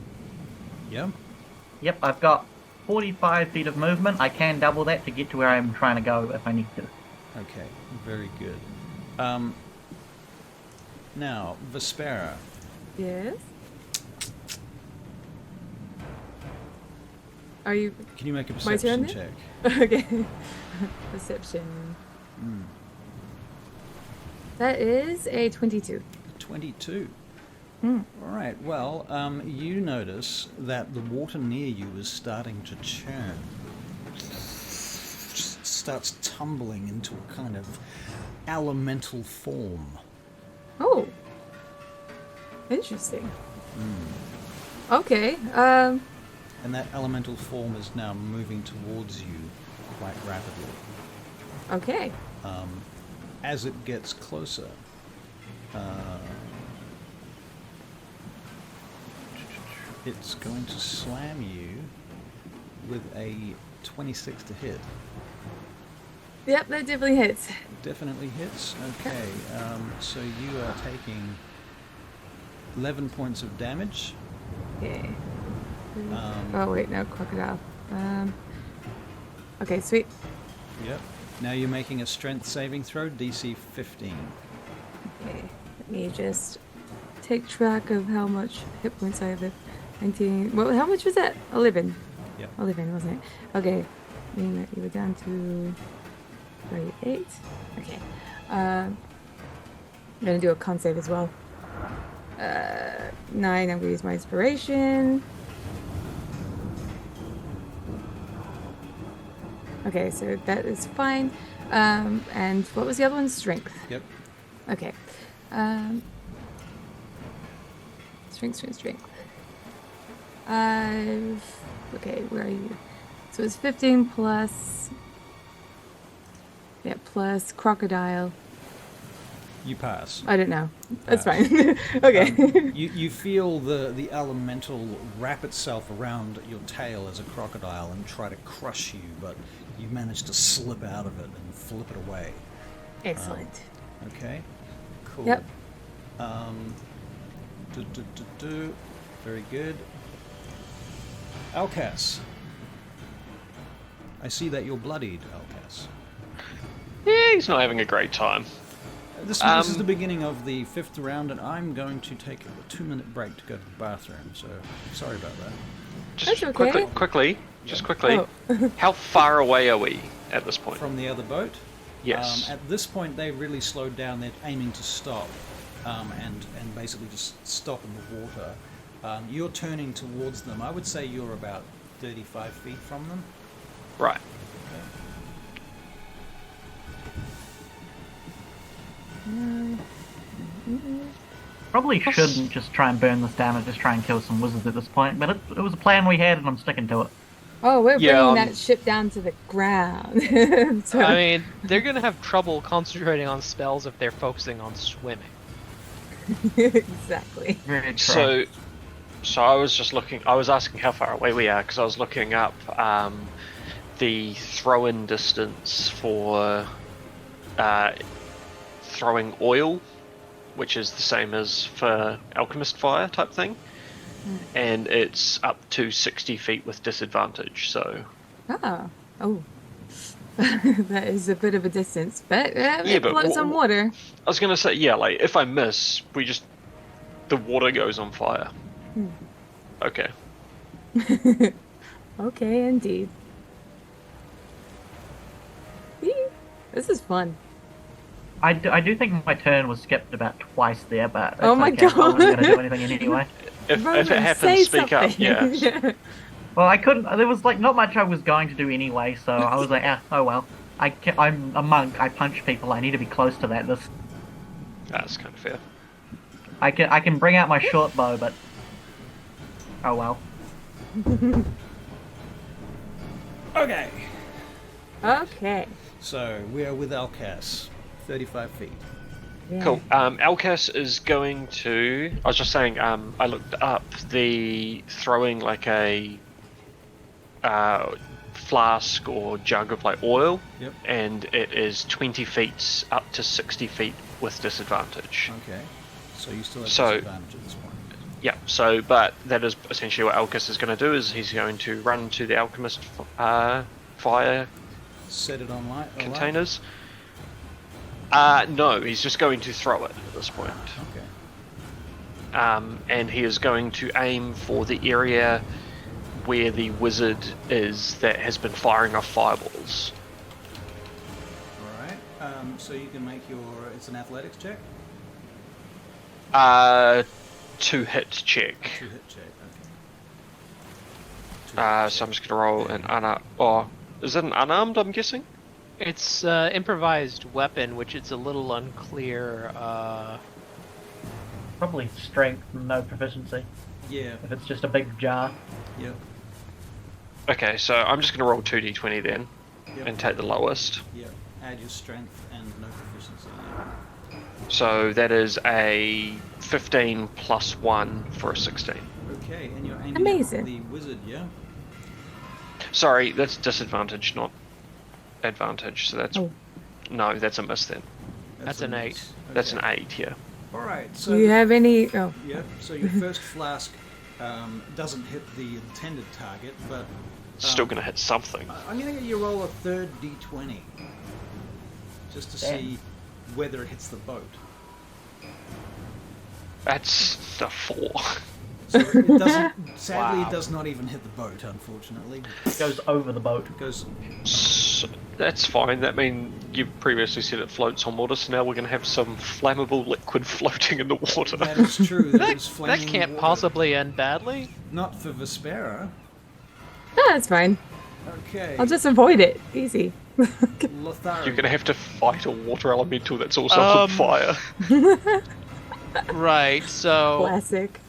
Yeah? Yep, I've got 45 feet of movement. I can double that to get to where I'm trying to go if I need to. Okay, very good. Now, Vespera. Yes. Are you Can you make a My turn perception then? check? okay? Perception. That is a 22. 22. All right, well, you notice that the water near you is starting to churn. Starts tumbling into a kind of elemental form. Oh, Interesting. Mm. Okay. And that elemental form is now moving towards you quite rapidly. Okay. As it gets closer, it's going to slam you with a 26 to hit. Yep, that definitely hits. Definitely hits. Okay, so you are taking 11 points of damage. Okay. Oh wait, no, crocodile. Okay, sweet. Yep. Now you're making a strength saving throw, DC 15. Okay, let me just take track of how much hit points I have. 19. Well, how much was that? 11. Yep. 11, wasn't it? Okay. Meaning that you were down to 38. Okay. I'm gonna do a con save as well. 9. I'm gonna use my inspiration. Okay, so that is fine. And what was the other one? Strength. Yep. Okay. Strength. Okay, where are you? So it's 15 plus. Yeah, plus crocodile. You pass. I don't know. That's Pass. fine. Okay. You feel the elemental wrap itself around your tail as a crocodile and try to crush you, but you manage to slip out of it and flip it away. Excellent. Okay, cool. Yep. Very good. Alcas. I see that you're bloodied, Alcas. Yeah, he's not having a great time. This is the beginning of the 5th round, and I'm going to take a 2-minute break to go to the bathroom, so sorry about that. Just That's okay. quickly, Oh. how far away are we at this point? From the other boat? Yes. At this point, they really slowed down. They're aiming to stop, and basically just stop in the water. You're turning towards them. I would say you're about 35 feet from them. Right. Probably shouldn't just try and burn this down and just try and kill some wizards at this point, but it was a plan we had and I'm sticking to it. Oh, we're Yeah, bringing that ship down to the ground. So, I mean, they're gonna have trouble concentrating on spells if they're focusing on swimming. exactly. Very true. So I was just looking. I was asking how far away we are because I was looking up the throw-in distance for throwing oil, which is the same as for alchemist fire type thing, and it's up to 60 feet with disadvantage. So Oh, that is a bit of a distance, but it but floats on water. I was gonna say, yeah, like if I miss, the water goes on fire. Okay. Okay, indeed. This is fun. I do think my turn was skipped about twice there, but Oh my okay. I God. wasn't going to do anything anyway. If Roman, it happens, say speak up. something. Yeah. Well, I couldn't. There was like not much I was going to do anyway, so I was like, oh well. I'm a monk. I punch people. I need to be close to that. That's kind of fair. I can bring out my short bow, but oh well. Okay. Okay. So we are with Alcas, 35 feet. Yeah. Cool. Alcas is going to. I was just saying. I looked up the throwing like a flask or jug of like oil, Yep. and it is 20 feet up to 60 feet with disadvantage. Okay. So you still have So- disadvantage at this point. Yeah. So, but that is essentially what Alcas is going to do. Is he's going to run to the alchemist fire Set it on light. containers. No, he's just going to throw it at this point. Okay. And he is going to aim for the area where the wizard is that has been firing off fireballs. All right. So you can make your. It's an athletics check. 2-hit check. 2-hit check. Okay. So I'm just going to roll an unarmed. Oh, is it an unarmed? I'm guessing. It's improvised weapon, which it's a little unclear Probably strength, no proficiency. Yeah. If it's just a big jar. Yep. Okay, so I'm just going to roll 2d20 then, Yep. and take the lowest. Yep. Add your strength and no proficiency. Yeah. So that is a 15 plus 1 for a 16. Okay, and you're aiming Amazing. at the wizard, yeah? Sorry, that's disadvantage, not advantage. So that's Oh. no, that's a miss then. That's a an miss. 8. That's Okay. an 8, yeah. All right. Do So you have any? Oh, yeah. So your first flask doesn't hit the intended target, but Still going to hit something. I'm going to get you roll a third d20 just to Damn. see whether it hits the boat. That's a 4. So it doesn't. Sadly, Wow. it does not even hit the boat. Unfortunately, It goes over the boat. it goes. So that's fine. That means you previously said it floats on water, so now we're going to have some flammable liquid floating in the water. That is true. That is That flaming can't water. possibly end badly. Not for Vespera. no, that's fine. Okay. I'll just avoid it. Easy. Lotharion. You're going to have to fight a water elemental that's also on fire. Right, so Classic.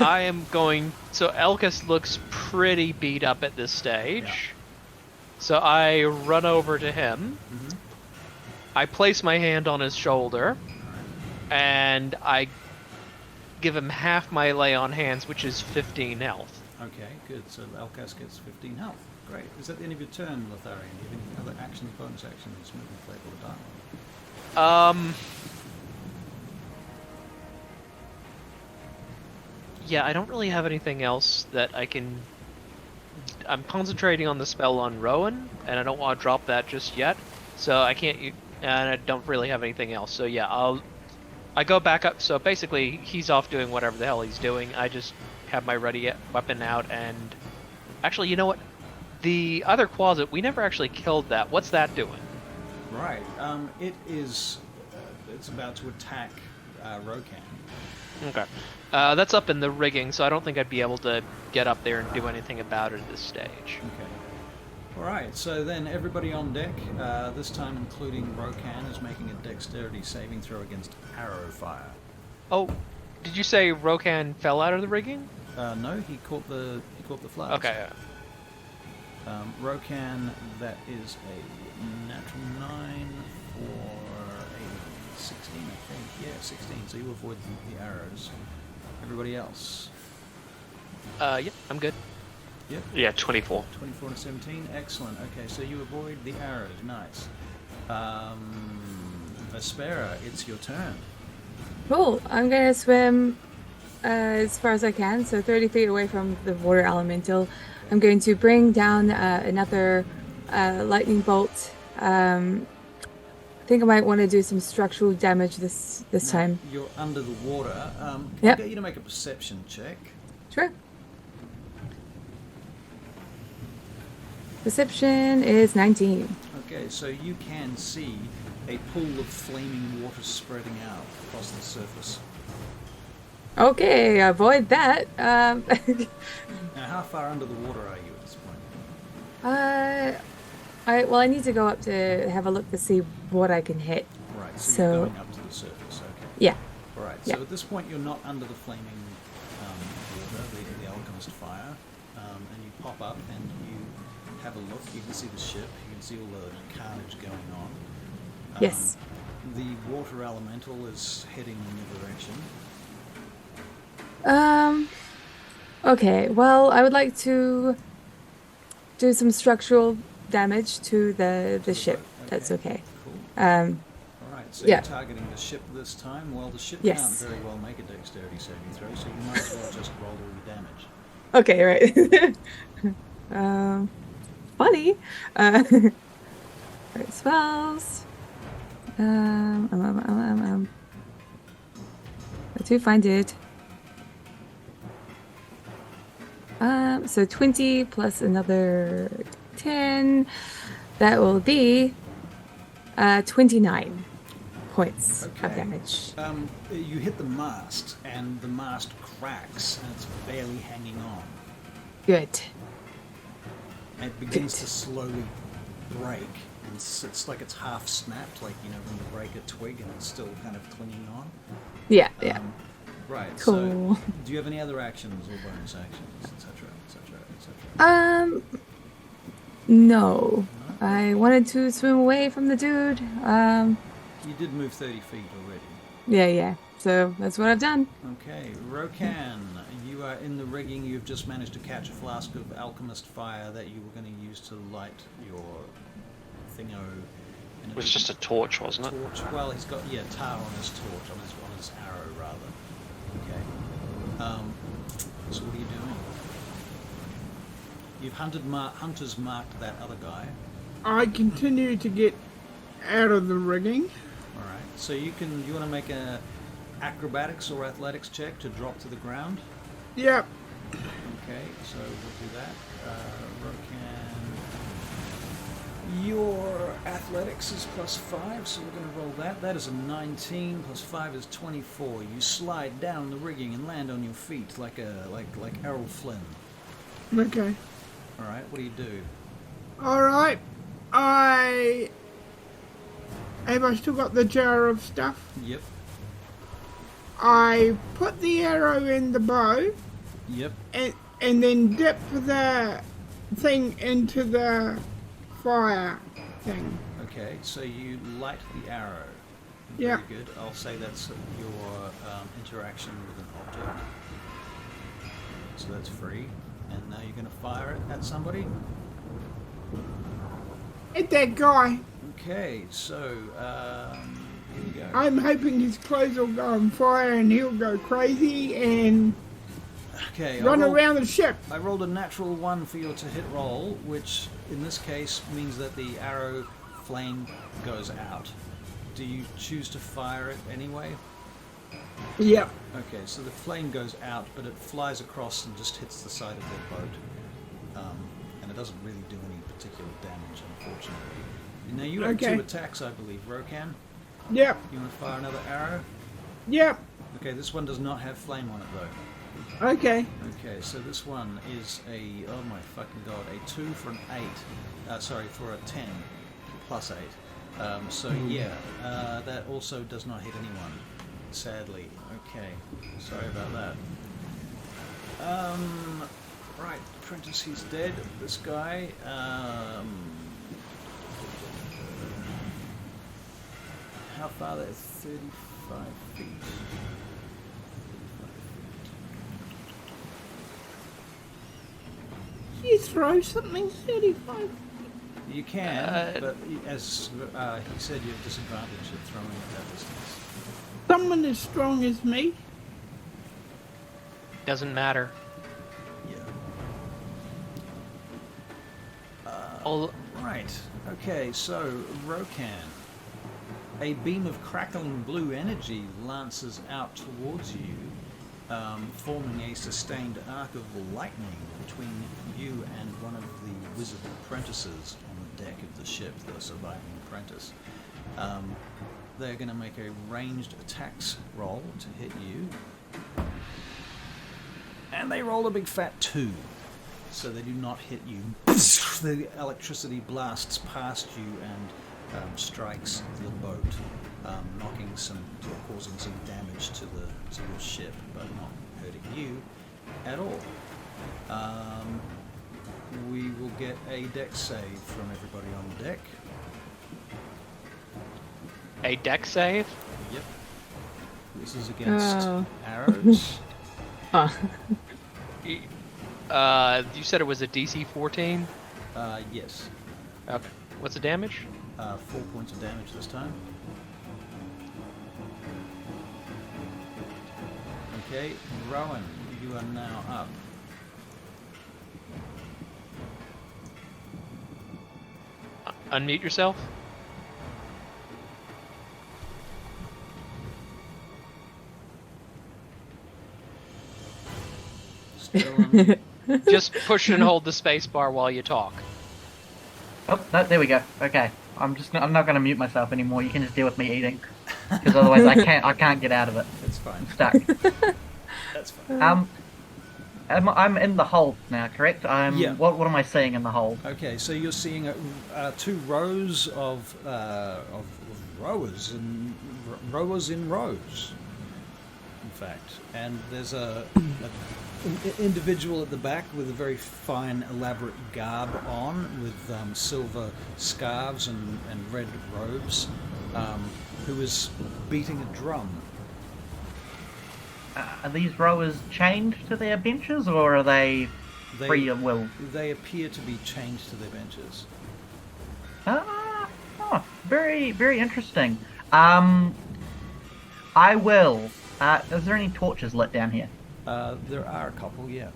I am going. So Elkus looks pretty beat up at this stage. Yeah. So I run over to him. Mhm. I place my hand on his shoulder, and I give him half my lay on hands, which is 15 health. Okay, good. So Alcas gets 15 health. Great. Is that the end of your turn, Lotharion? Do you have any other actions, bonus actions, moving plate or dialogue? Yeah, I don't really have anything else that I can. I'm concentrating on the spell on Rowan, and I don't want to drop that just yet. So I can't. And I don't really have anything else. So yeah, I go back up. So basically, he's off doing whatever the hell he's doing. I just have my ready weapon out, and actually, you know what? The other closet, we never actually killed that. What's that doing? Right. It is. It's about to attack Rokan. Okay. That's up in the rigging, so I don't think I'd be able to get up there and do anything about it at this stage. Okay. All right. So then, everybody on deck. This time, including Rokan, is making a dexterity saving throw against arrow fire. Oh, did you say Rokan fell out of the rigging? No, he caught the flags. Okay. Rokan, that is a natural 9 for a 16, I think. Yeah, 16. So you avoid the arrows. Everybody else? Yep, I'm good. Yep. Yeah, 24. 24 and 17. Excellent. Okay, so you avoid the arrows. Nice. Vespera, it's your turn. Cool. I'm gonna swim as far as I can, so 30 feet away from the water elemental. I'm going to bring down another lightning bolt. I think I might want to do some structural damage this Now, time. You're under the water. Can Yep. I get you to make a perception check? Sure. Perception is 19. Okay, so you can see a pool of flaming water spreading out across the surface. Okay, avoid that. Now, how far under the water are you at this point? I need to go up to have a look to see what I can hit. Right, so, So- you're going up to the surface, okay. Yeah. All right, Yeah. so at this point you're not under the flaming water, the alchemist fire, and you pop up and you have a look. You can see the ship, you can see all the carnage going on. Yes. The water elemental is heading in your direction. Okay, well, I would like to do some structural damage to the ship. That's okay. Cool. Um, All right, so yeah. you're targeting the ship this time. Well, the ship Yes. can't very well make a dexterity saving throw, so you might as well just roll all your damage. okay, right. Funny. Right, spells. Where to find it? So 20 plus another 10. That will be 29 points of Okay. damage. You hit the mast, and the mast cracks, and it's barely hanging on. Good. And it begins to slowly break, and it's like it's half snapped, like, you know, when you break a twig and it's still kind of clinging on. Yeah, yeah. Right. Cool. So, do you have any other actions or bonus actions, etc., etc., etc.? No. I wanted to swim away from the dude. You did move 30 feet already. Yeah. So that's what I've done. Okay, Rokan, you are in the rigging. You've just managed to catch a flask of alchemist fire that you were going to use to light your thingo. It was just a torch, wasn't it? Torch. Well, he's got tar on his torch, on his arrow rather. Okay. So what are you doing? You've hunters marked that other guy. I continue to get out of the rigging. All right. So you want to make a acrobatics or athletics check to drop to the ground. Yep. Okay. So we'll do that. Rokan. Your athletics is +5, so we're going to roll that. That is a 19 +5 is 24. You slide down the rigging and land on your feet like Errol Flynn. Okay. All right. What do you do? All right. Have I still got the jar of stuff? Yep. I put the arrow in the bow. Yep. And then dip the thing into the fire thing. Okay, so you light the arrow. Yeah. Very good. I'll say that's your interaction with an object. So that's free. And now you're going to fire it at somebody. At that guy. Okay, so here we go. I'm hoping his clothes will go on fire and he'll go crazy and Okay, run around the ship. I rolled a natural 1 for your to hit roll, which in this case means that the arrow flame goes out. Do you choose to fire it anyway? Yep. Okay, so the flame goes out, but it flies across and just hits the side of their boat. And it doesn't really do any particular damage, unfortunately. Now you have 2 attacks, I believe. Rokan, Yep. you want to fire another arrow? Yep. Okay, this one does not have flame on it, though. Okay. Okay, so this one is a, oh my fucking god, a 2 for an 8. Sorry, for a 10 +8. So yeah, that also does not hit anyone, sadly. Okay, sorry about that. Right, Prentice, he's dead. This guy, how far there? 35 feet. You throw something 35. You can, but as he said, you have disadvantage at throwing at that distance. Someone as strong as me. Doesn't matter. Yeah. Right. Okay, so Rokan. A beam of crackling blue energy lances out towards you, forming a sustained arc of lightning between you and one of the wizard apprentices on the deck of the ship, the surviving apprentice. They're going to make a ranged attacks roll to hit you. And they roll a big fat 2. So they do not hit you. The electricity blasts past you and strikes the boat, causing some damage to your ship, but not hurting you at all. We will get a dex save from everybody on deck. A deck save? Yep. This is against arrows. You said it was a DC 14? Yes. Okay. What's the damage? 4 points of damage this time. Okay, Rowan, you are now up. Unmute yourself. Still on. Just push and hold the space bar while you talk. Oh, no, there we go. Okay, I'm not going to mute myself anymore. You can just deal with me eating, because otherwise I can't get out of it. That's fine. I'm stuck. That's fine. I'm in the hold now, correct? Yeah. What am I seeing in the hold? Okay, so you're seeing 2 rows of rowers and rowers in rows. fact. And there's an individual at the back with a very fine, elaborate garb on, with silver scarves and red robes, who is beating a drum. Are these rowers chained to their benches, or are they free of will? They appear to be chained to their benches. Very, very interesting. I will. Is there any torches lit down here? There are a couple, yeah.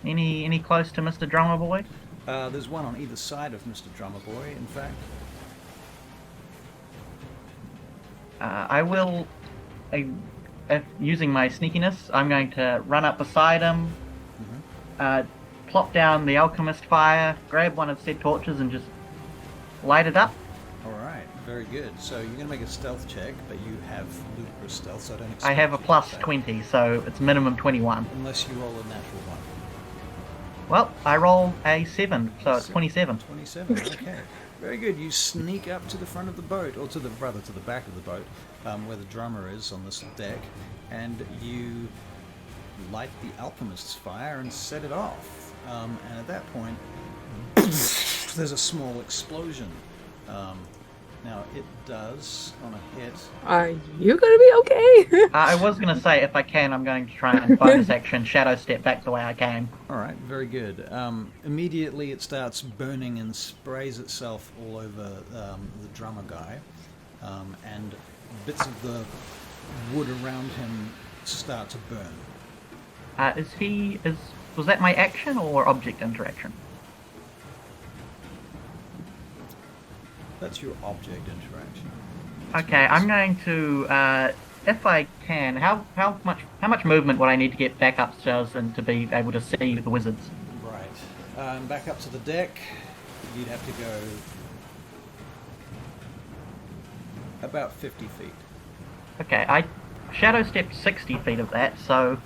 Any close to Mr. Drummer Boy? There's one on either side of Mr. Drummer Boy, in fact. I will, using my sneakiness, I'm going to run up beside him, plop down the alchemist fire, grab one of said torches, and just light it up. Alright, very good. So you're going to make a stealth check, but you have ludicrous stealth, so I don't expect I have a you to plus fail. 20, so it's minimum 21. Unless you roll a natural one. Well, I roll a 7, so it's 27. 27, okay. Very good. You sneak up to the front of the boat, or to the back of the boat, where the drummer is on this deck, and you light the alchemist's fire and set it off. And at that point, there's a small explosion. Now it does on a hit. Are you gonna be okay? I was going to say, if I can, I'm going to try and bonus action shadow step back the way I came. All right, very good. Immediately it starts burning and sprays itself all over the drummer guy, and bits of the wood around him start to burn. Was that my action or object interaction? That's your object interaction. Okay, I'm going to, if I can, how much movement would I need to get back upstairs and to be able to see the wizards? Right. Back up to the deck, you'd have to go about 50 feet. Okay, I shadow stepped 60 feet of that, so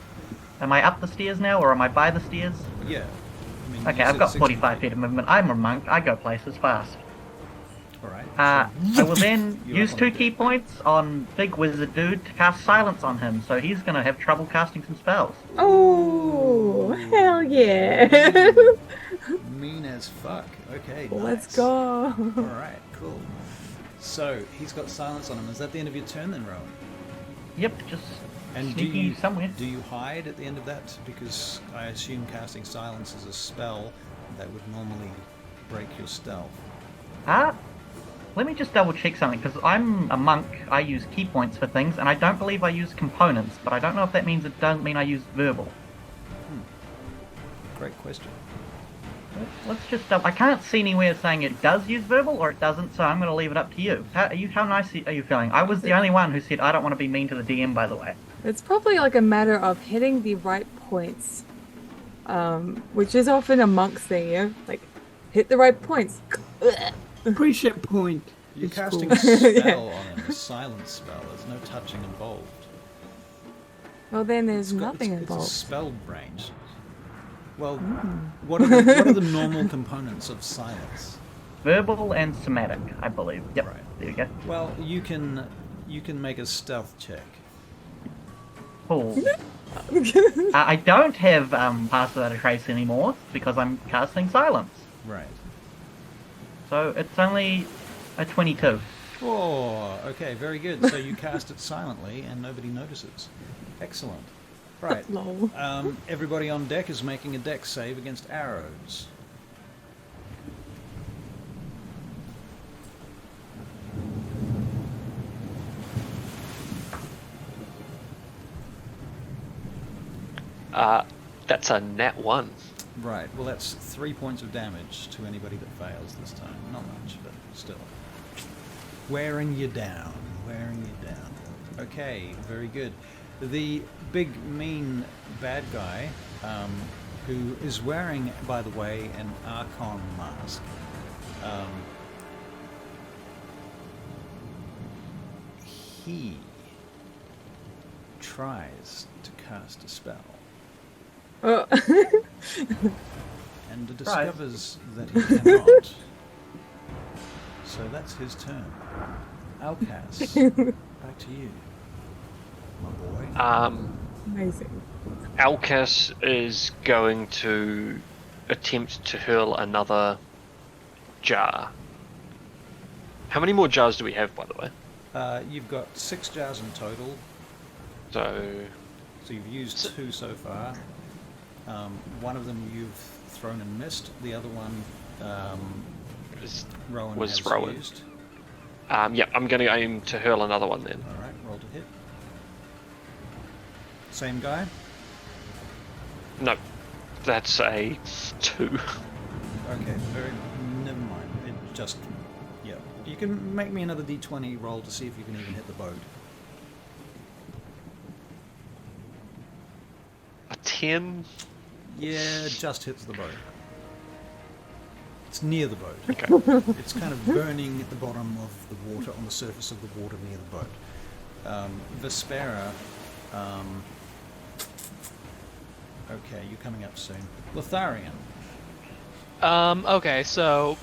am I up the stairs now, or am I by the stairs? Yeah. I mean, Okay, you I've said got 60 45 feet of movement. I'm a monk, I go places fast. Alright. I will then You're use up on 2 the key deck. points on Big Wizard Dude to cast Silence on him, so he's going to have trouble casting some spells. Oh, hell yeah. Mean as fuck. Okay, Let's nice. go. Alright, cool. So, he's got silence on him. Is that the end of your turn then, Rowan? Yep, just And sneaky somewhere. Do you hide at the end of that? Because I assume casting silence is a spell that would normally break your stealth. Let me just double check something, because I'm a monk, I use key points for things, and I don't believe I use components, but I don't know if that means it doesn't mean I use verbal. Great question. Let's just double... I can't see anywhere saying it does use verbal or it doesn't, so I'm going to leave it up to you. How nice are you feeling? I was the only one who said I don't want to be mean to the DM, by the way. It's probably like a matter of hitting the right points, which is often a monk's thing, you know? Like, hit the right points. Appreciate point. You're It's casting cool. a spell on him, a silence spell. There's no touching involved. Well, then there's It's got- nothing it's involved. a spell range. Well, what are the normal components of silence? Verbal and somatic, I believe. Yep, Right. there we go. Well, you can make a stealth check. Cool. I don't have Pass Without a Trace anymore, because I'm casting Silence. Right. So it's only a 22. Oh, okay, very good. So you cast it silently and nobody notices. Excellent. Right. Lol. Everybody on deck is making a dex save against arrows. That's a nat 1. Right, well that's 3 points of damage to anybody that fails this time. Not much, but still. Wearing you down, wearing you down. Okay, very good. The big, mean bad guy, who is wearing, by the way, an Archon mask. He tries to cast a spell. Oh. And discovers that he cannot. So that's his turn. Outcast, back to you. my boy. Amazing. Alcas is going to attempt to hurl another jar. How many more jars do we have, by the way? You've got 6 jars in total. So you've used 2 so far. One of them you've thrown and missed. The other one Rowan was has Rowan. used. Yeah, I'm going to aim to hurl another one then. Alright, roll to hit. Same guy? No, that's a 2. Okay, never mind. It just... Yeah. You can make me another d20 roll to see if you can even hit the boat. A 10? Yeah, it just hits the boat. It's near the boat. Okay. It's kind of burning at the bottom of the water, on the surface of the water near the boat. Vespera... okay, you're coming up soon. Lotharian. Okay, so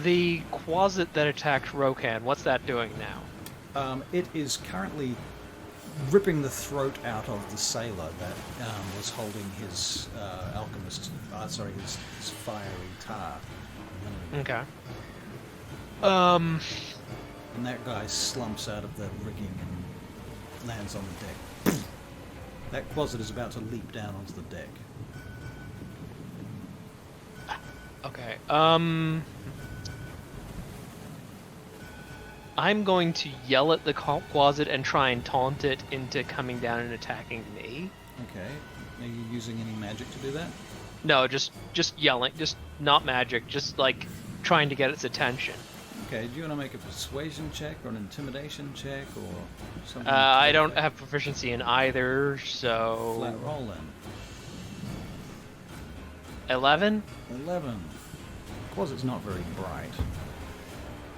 the Quasit that attacked Rokan, what's that doing now? It is currently ripping the throat out of the sailor that was holding his his fiery tar. Okay. And that guy slumps out of the rigging and lands on the deck. That Quasit is about to leap down onto the deck. Okay. I'm going to yell at the Quasit and try and taunt it into coming down and attacking me. Okay. Are you using any magic to do that? No, just yelling, just not magic, just like trying to get its attention. Okay, do you want to make a persuasion check or an intimidation check or something? I don't have proficiency in either, so... Flat roll then. 11? 11. Quasit's not very bright.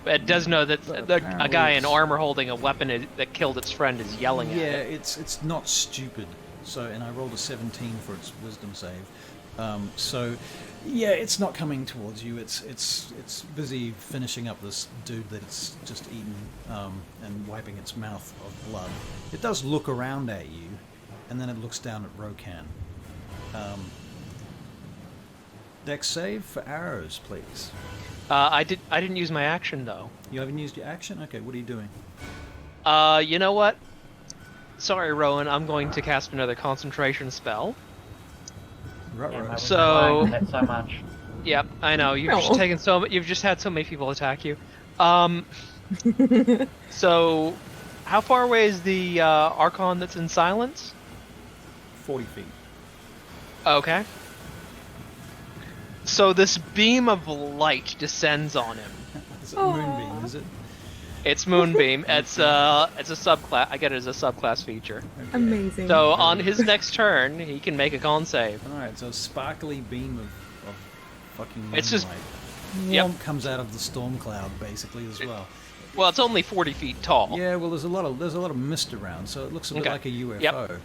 It does know that But a apparently guy in it's- armor holding a weapon that killed its friend is yelling at Yeah, it. it's not stupid. So, and I rolled a 17 for its wisdom save. So, yeah, it's not coming towards you. It's busy finishing up this dude that it's just eaten and wiping its mouth of blood. It does look around at you, and then it looks down at Rokan. Dex save for arrows, please. I didn't use my action though. You haven't used your action? Okay, what are you doing? You know what? Sorry, Rowan. I'm going to cast another concentration spell. Ruh-roh. So- That so much. Yep, I know. You've just No. taken you've just had so many people attack you. So, how far away is the Archon that's in silence? 40 feet. Okay. So this beam of light descends on him. Is it Moonbeam, is it? It's Moonbeam. It's a subclass. I get it as a subclass feature. Okay. Amazing. So on his next turn, he can make a con save. Alright, so a sparkly beam of fucking moonlight. It's just- Yep. Comes out of the storm cloud, basically, as well. Well, it's only 40 feet tall. Yeah, well, there's a lot of mist around, so it looks a bit Okay. like a UFO.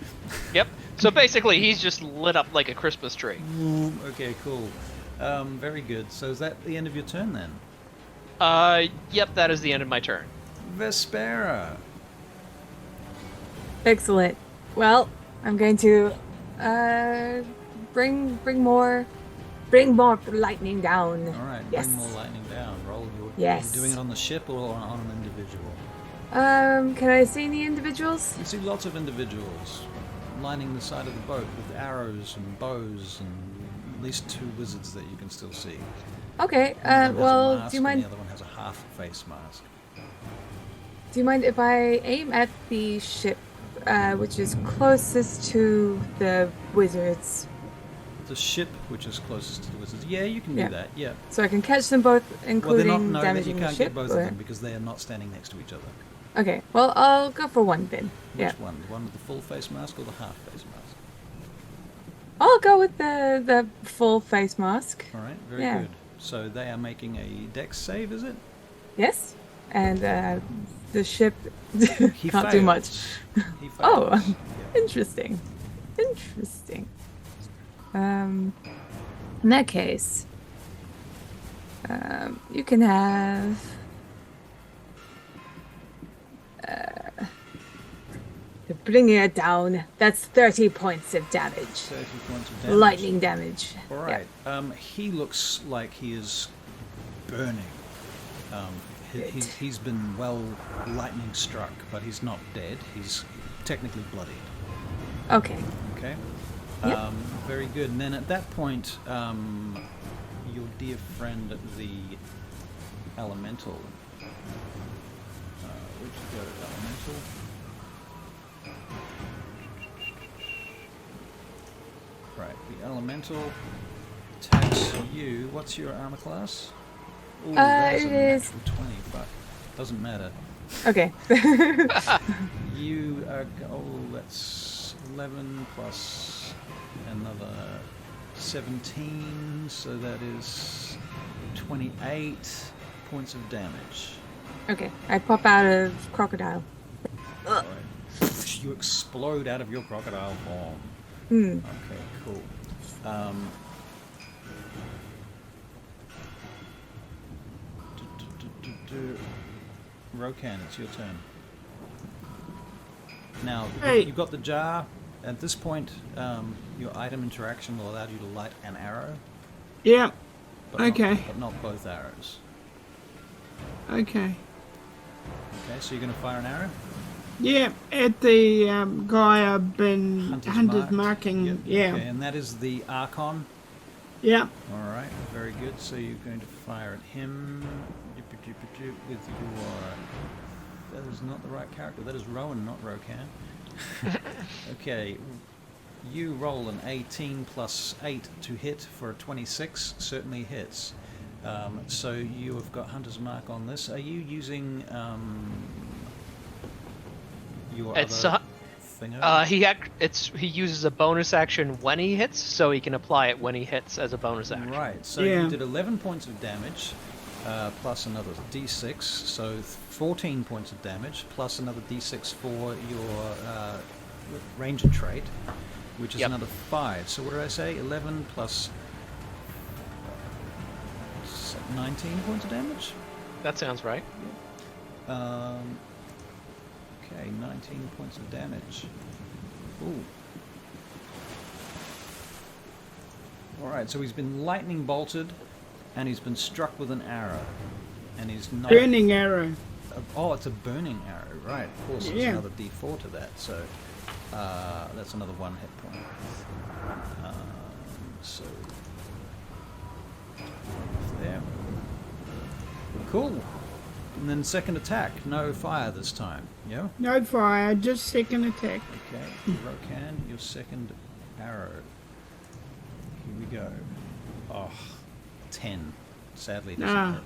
Yep. So basically, he's just lit up like a Christmas tree. Okay, cool. Very good. So is that the end of your turn then? Yep. That is the end of my turn. Vespera. Excellent. Well, I'm going to bring more lightning down. All right, Yes. bring more lightning down. Roll your. Yes. Are you doing it on the ship or on an individual? Can I see any individuals? You see lots of individuals lining the side of the boat with arrows and bows and at least 2 wizards that you can still see. Okay. One of them has a Well, mask do you and mind? The other one has a half face mask. Do you mind if I aim at the ship, which is closest to the wizards, The ship, which is closest to the wizards. Yeah, you can Yeah. do that. Yeah. so I can catch them both, Well, they're including not. No, you damaging the can't ship? get both or- of them because they are not standing next to each other. Okay. Well, I'll go for one then. Which Yeah. one? The one with the full face mask or the half face mask? I'll go with the full face mask. All right, very Yeah. good. So they are making a dex save, is it? Yes. And the ship He can't do much. He fails. Oh. Yeah. Interesting. Interesting. In that case, you can have bringing it down. That's 30 points of damage. 30 points of damage. Lightning damage. All right. He looks like he is burning. He's been well lightning struck, but he's not dead. He's technically bloodied. Okay. Okay. Yep. Very good. And then at that point, your dear friend, the elemental. Where'd you go, elemental? Right, the elemental attacks you. What's your armor class? Ooh, that's it a is natural 20. Fuck. Doesn't matter. Okay. You are. Oh, that's 11 plus another 17, so that is 28 points of damage. Okay. I pop out of crocodile. Right. You explode out of your crocodile form. Hmm. Okay, cool. Rokan, it's your turn. Now, Hey. you've got the jar. At this point, your item interaction will allow you to light an arrow. Yep. But Okay. but not both arrows. Okay. Okay, so you're going to fire an arrow? Yep. At the guy I've been Hunter's marking. Yep. Yeah. Okay, and that is the Archon. Yep. All right, very good. So you're going to fire at him with your... That is not the right character. That is Rowan, not Rokan. Okay, you roll an 18 plus 8 to hit for a 26. Certainly hits. So you have got Hunter's Mark on this. Are you using your It's other thingo? he uses a bonus action when he hits, so he can apply it when he hits as a bonus action. Right, so Yeah. you did 11 points of damage, plus another d6, so 14 points of damage, plus another d6 for your ranger trait, which is Yep. another 5. So what did I say? 11 plus 19 points of damage? That sounds right. Okay, 19 points of damage. Ooh. Alright, so he's been lightning bolted, and he's been struck with an arrow. And he's not... Burning arrow. Oh, it's a burning arrow, right. Of course, there's Yeah. another d4 to that, so... that's another 1 hit point. So... There. Cool. And then second attack. No fire this time. Yeah? No fire. Just second attack. Okay. Rokan, your second arrow. Here we go. Oh, 10. Sadly doesn't Ah. hit.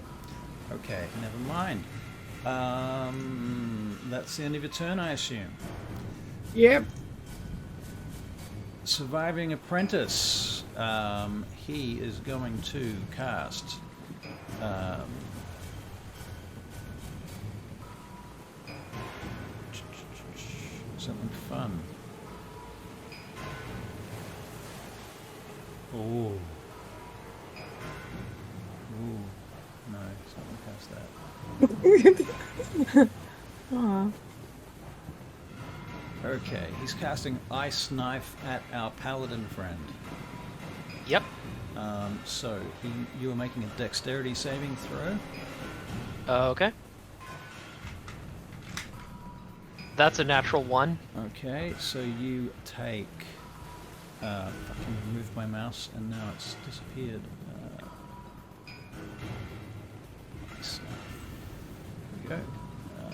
Okay, never mind. That's the end of your turn, I assume. Yep. Surviving Apprentice. He is going to cast... something fun. Oh. Ooh. No, something past that. Aw. Okay, he's casting Ice Knife at our paladin friend. Yep. So you are making a dexterity saving throw. Okay. That's a natural 1. Okay, so you take... fucking removed my mouse and now it's disappeared. Ice Knife. There we go.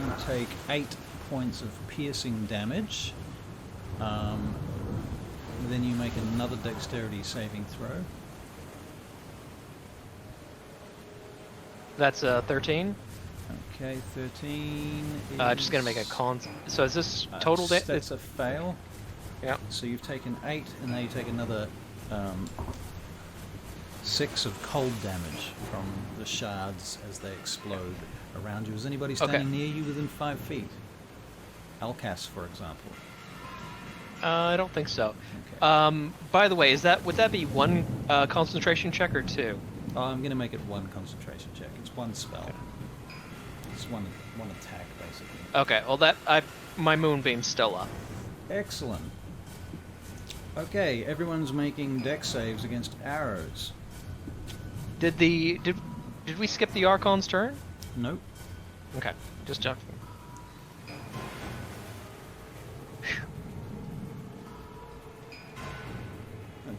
You take 8 points of piercing damage. Then you make another dexterity saving throw. That's a 13. Okay, 13 is... Just gonna make a con. So is this total damage? That's a fail. Yeah. So you've taken 8, and now you take another 6 of cold damage from the shards as they explode around you. Is anybody standing near you within 5 feet? Alcas, for example. I don't think so. Okay. By the way, would that be 1 concentration check or 2? Oh, I'm going to make it 1 concentration check. It's 1 spell. it's one attack basically. Okay, well my moonbeam's still up. Excellent. Okay, everyone's making dex saves against arrows. Did we skip the Archon's turn? Nope. Okay, just checking.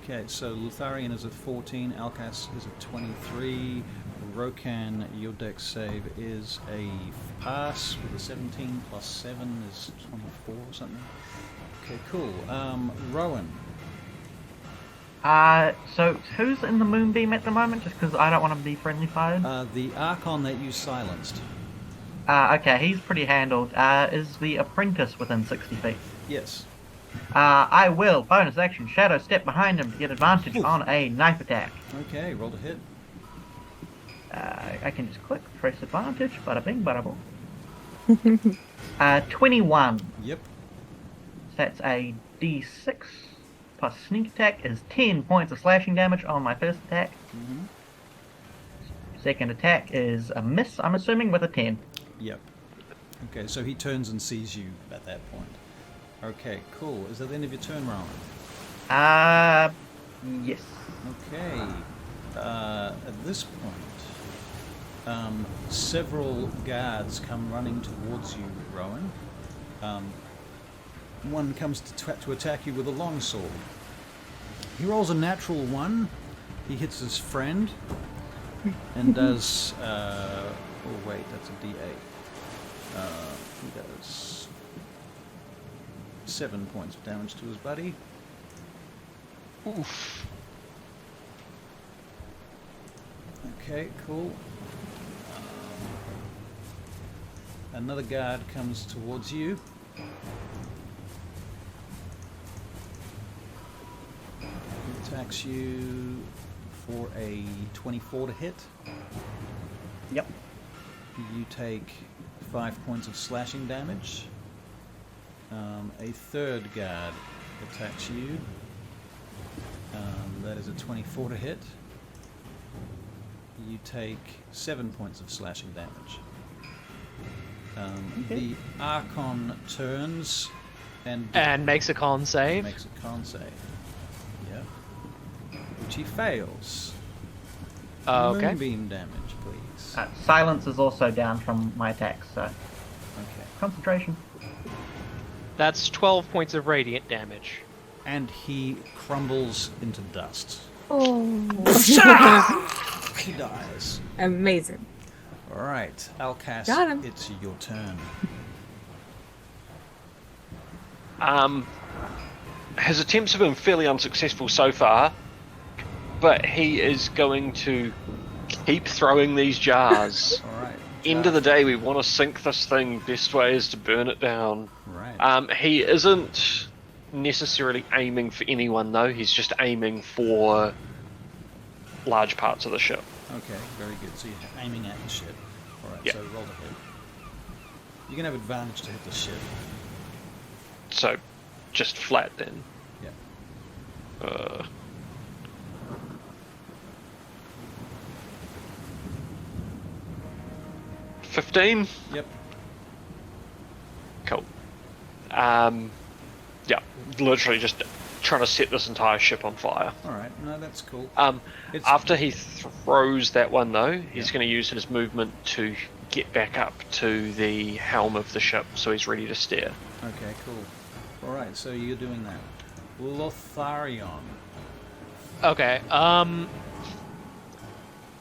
Okay, so Lutharian is a 14, Alkas is a 23, Rokan, your dex save is a pass with a 17 plus 7 is 24 or something. Okay, cool. Rowan. So who's in the moonbeam at the moment? Just because I don't want to be friendly fire. The Archon that you silenced. Okay, he's pretty handled. Is the apprentice within 60 feet? Yes. I will, bonus action, shadow step behind him to get advantage on a knife attack. Okay, roll to hit. I can just click, press advantage, bada bing, bada boom. 21. Yep. That's a d6 plus sneak attack is 10 points of slashing damage on my first attack. Mm-hmm. Second attack is a miss, I'm assuming, with a 10. Yep. Okay, so he turns and sees you at that point. Okay, cool. Is that the end of your turn, Rowan? Yes. Okay. At this point, several guards come running towards you, Rowan. One comes to attack you with a longsword. He rolls a natural 1. He hits his friend and does... oh wait, that's a D8. He does 7 points of damage to his buddy. Oof. Okay, cool. Another guard comes towards you. He attacks you for a 24 to hit. Yep. You take 5 points of slashing damage. A third guard attacks you. That is a 24 to hit. You take 7 points of slashing damage. The Archon turns and makes a con save. makes a con save. Yeah. Which he fails. Okay. Moonbeam damage, please. Silence is also down from my attacks, so Okay. concentration. That's 12 points of radiant damage. And he crumbles into dust. Oh. He dies. Amazing. All right, Alkas, Got him. it's your turn. His attempts have been fairly unsuccessful so far, but he is going to keep throwing these jars. All right. End of the day, we want to sink this thing. Best way is to burn it down. Right. He isn't necessarily aiming for anyone, though. He's just aiming for large parts of the ship. Okay, very good. So you're aiming at the ship. All right, Yeah. so roll to hit. You can have advantage to hit the ship. So, just flat then. Yeah. 15? Yep. Cool. Yeah, literally just trying to set this entire ship on fire. All right. No, that's cool. It's- After he throws that one, though, he's Yeah. going to use his movement to get back up to the helm of the ship, so he's ready to steer. Okay, cool. All right, so you're doing that. Lotharion. Okay,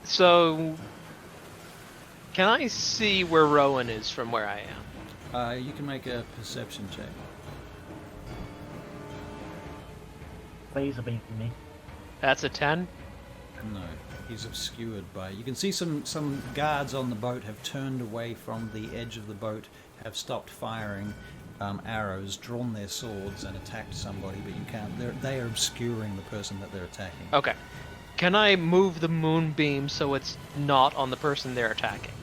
so can I see where Rowan is from where I am? You can make a perception check. Please be me. That's a 10. No, he's obscured by... You can see some guards on the boat have turned away from the edge of the boat, have stopped firing arrows, drawn their swords and attacked somebody, but you can't... They are obscuring the person that they're attacking. Okay. Can I move the moonbeam so it's not on the person they're attacking?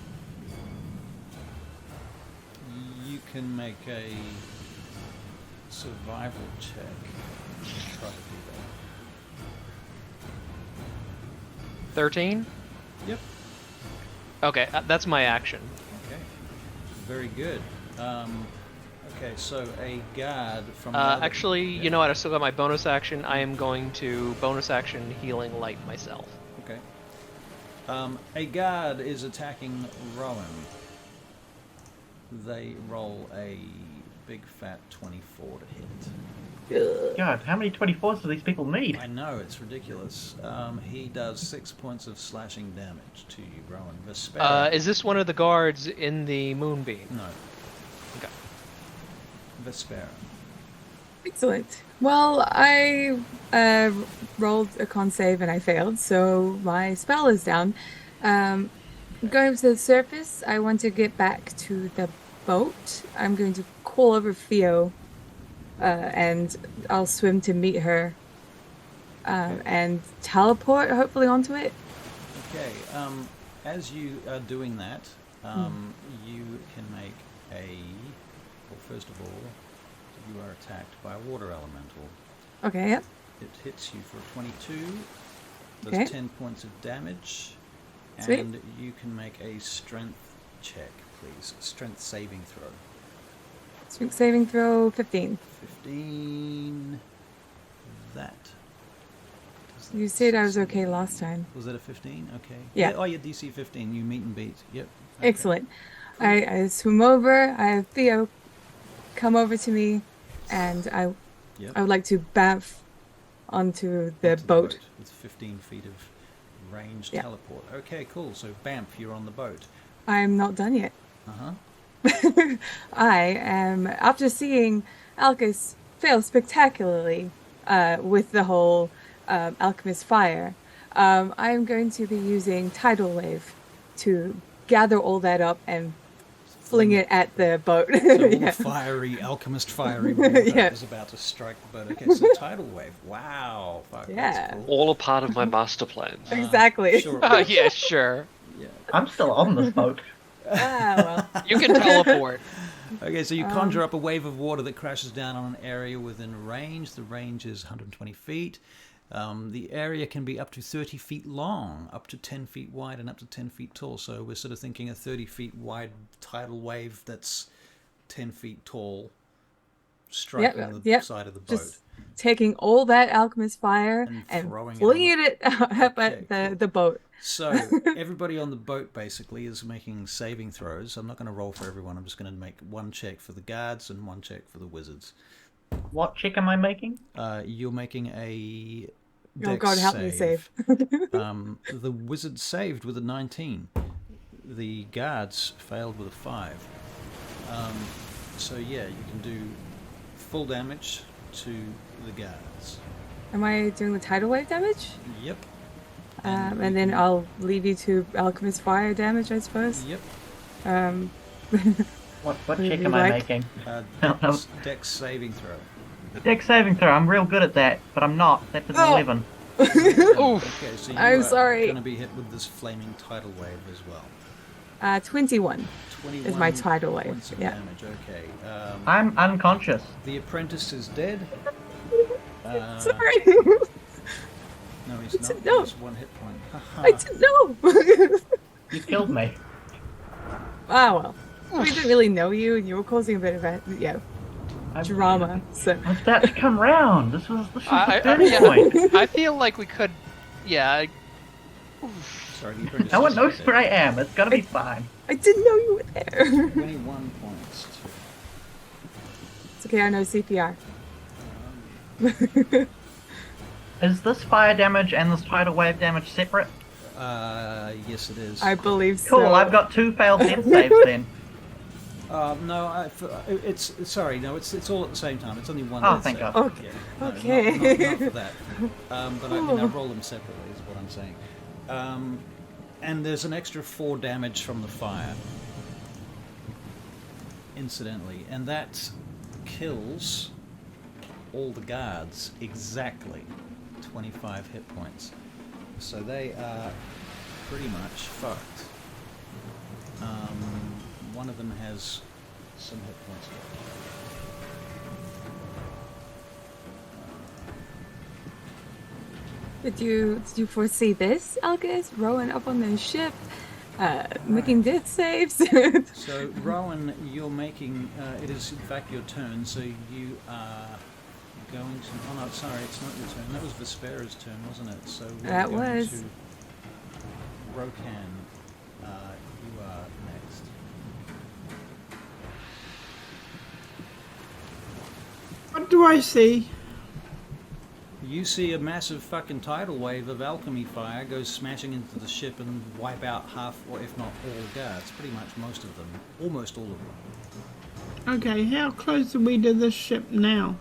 You can make a survival check. Try to do 13? that. Yep. Okay, that's my action. Okay. very good. Okay, so a guard from... the other- Actually, yeah, you know what? I still got my bonus action. I am going to bonus action healing light myself. Okay. A guard is attacking Rowan. They roll a big fat 24 to hit. God, how many 24s do these people need? I know, it's ridiculous. He does 6 points of slashing damage to you, Rowan. Vespera. Is this one of the guards in the moonbeam? No. Okay. Vespera. Excellent. Well, I rolled a con save and I failed, so my spell is down. Going to the surface, I want to get back to the boat. I'm going to call over Theo, and I'll swim to meet her, and teleport hopefully onto it. Okay, as you are doing that, you can make a... Well, first of all, you are attacked by a water elemental. Okay, yep. It hits you for 22, does Okay. 10 points of damage, Sweet. and you can make a strength check, please. Strength saving throw. Strength saving throw 15. 15. That. does You that said I was succeed? okay last time. Was that a 15? Okay. Yeah. Oh, yeah, DC 15. You meet and beat. Yep. Okay. Excellent. I swim over. I have Theo come over to me, and I Yep. would like to bamf onto the Onto boat. with 15 feet of range Yeah. teleport. Okay, cool. So, bamf, you're on the boat. I'm not done yet. Uh-huh. I am, after seeing Alcus fail spectacularly with the whole alchemist fire, I am going to be using Tidal Wave to gather all that up and fling it at the boat. So all Yeah. the fiery, alchemist fiery water Yeah. is about to strike the boat. Okay, so tidal wave. Wow. Fuck, Yeah. that's cool. All a part of my master plan. Exactly. Sure. Oh, yeah, sure. Yeah. I'm still on this boat. Ah, well. You can teleport. Okay, so you conjure up a wave of water that crashes down on an area within range. The range is 120 feet. The area can be up to 30 feet long, up to 10 feet wide, and up to 10 feet tall. So we're sort of thinking a 30 feet wide tidal wave that's 10 feet tall, striking the side of the boat. Just taking all that alchemist fire And and throwing it flinging it up Okay, at the boat. So everybody on the boat basically is making saving throws. I'm not going to roll for everyone. I'm just going to make one check for the guards and one check for the wizards. What check am I making? You're making a Oh dex God, help me save. The wizard saved with a 19. The guards failed with a 5. So yeah, you can do full damage to the guards. Am I doing the tidal wave damage? Yep. And then I'll leave you to alchemist fire damage, I suppose. Yep. What Would check you am I like? making? Dex saving throw. Dex saving throw. I'm real good at that, but I'm not. That's an Oh. 11. Oof. Okay, so you I'm are sorry. going to be hit with this flaming tidal wave as well. 21 21 is my tidal wave. points of Yeah. damage. Okay. I'm unconscious. The apprentice is dead. Sorry. No, he's not. No. He's 1 hit point. I didn't know. You killed me. Well. We didn't really know you, and you were causing a bit of a, drama. So I was about to come round. This was the I, turning yeah, point. I feel like we could. Yeah. Sorry, the apprentice No one is knows dead. where I am. It's gonna be fine. I didn't know you were there. 21 points. It's okay, I know CPR. Is this fire damage and this tidal wave damage separate? Yes, it is. I believe so. Cool, I've got 2 failed death saves then. No, it's sorry. No, it's all at the same time. It's only one. Oh, death thank save. God. Okay. Yeah, no, Okay. Not for that. But I mean, I roll them separately. Is what I'm saying. And there's an extra 4 damage from the fire, incidentally, and that kills all the guards exactly 25 hit points. So they are pretty much fucked. One of them has some hit points left. Did you foresee this, Alcus? Rowing up on the ship, Making death saves. So, Rowan, you're making, it is in fact your turn, so you are going to, oh no, sorry, it's not your turn, that was Vespera's turn, wasn't it? So we're That going was. to Rokan, you are next. What do I see? You see a massive fucking tidal wave of alchemy fire go smashing into the ship and wipe out half, or if not all the guards. Pretty much most of them. Almost all of them. Okay, how close are we to this ship now?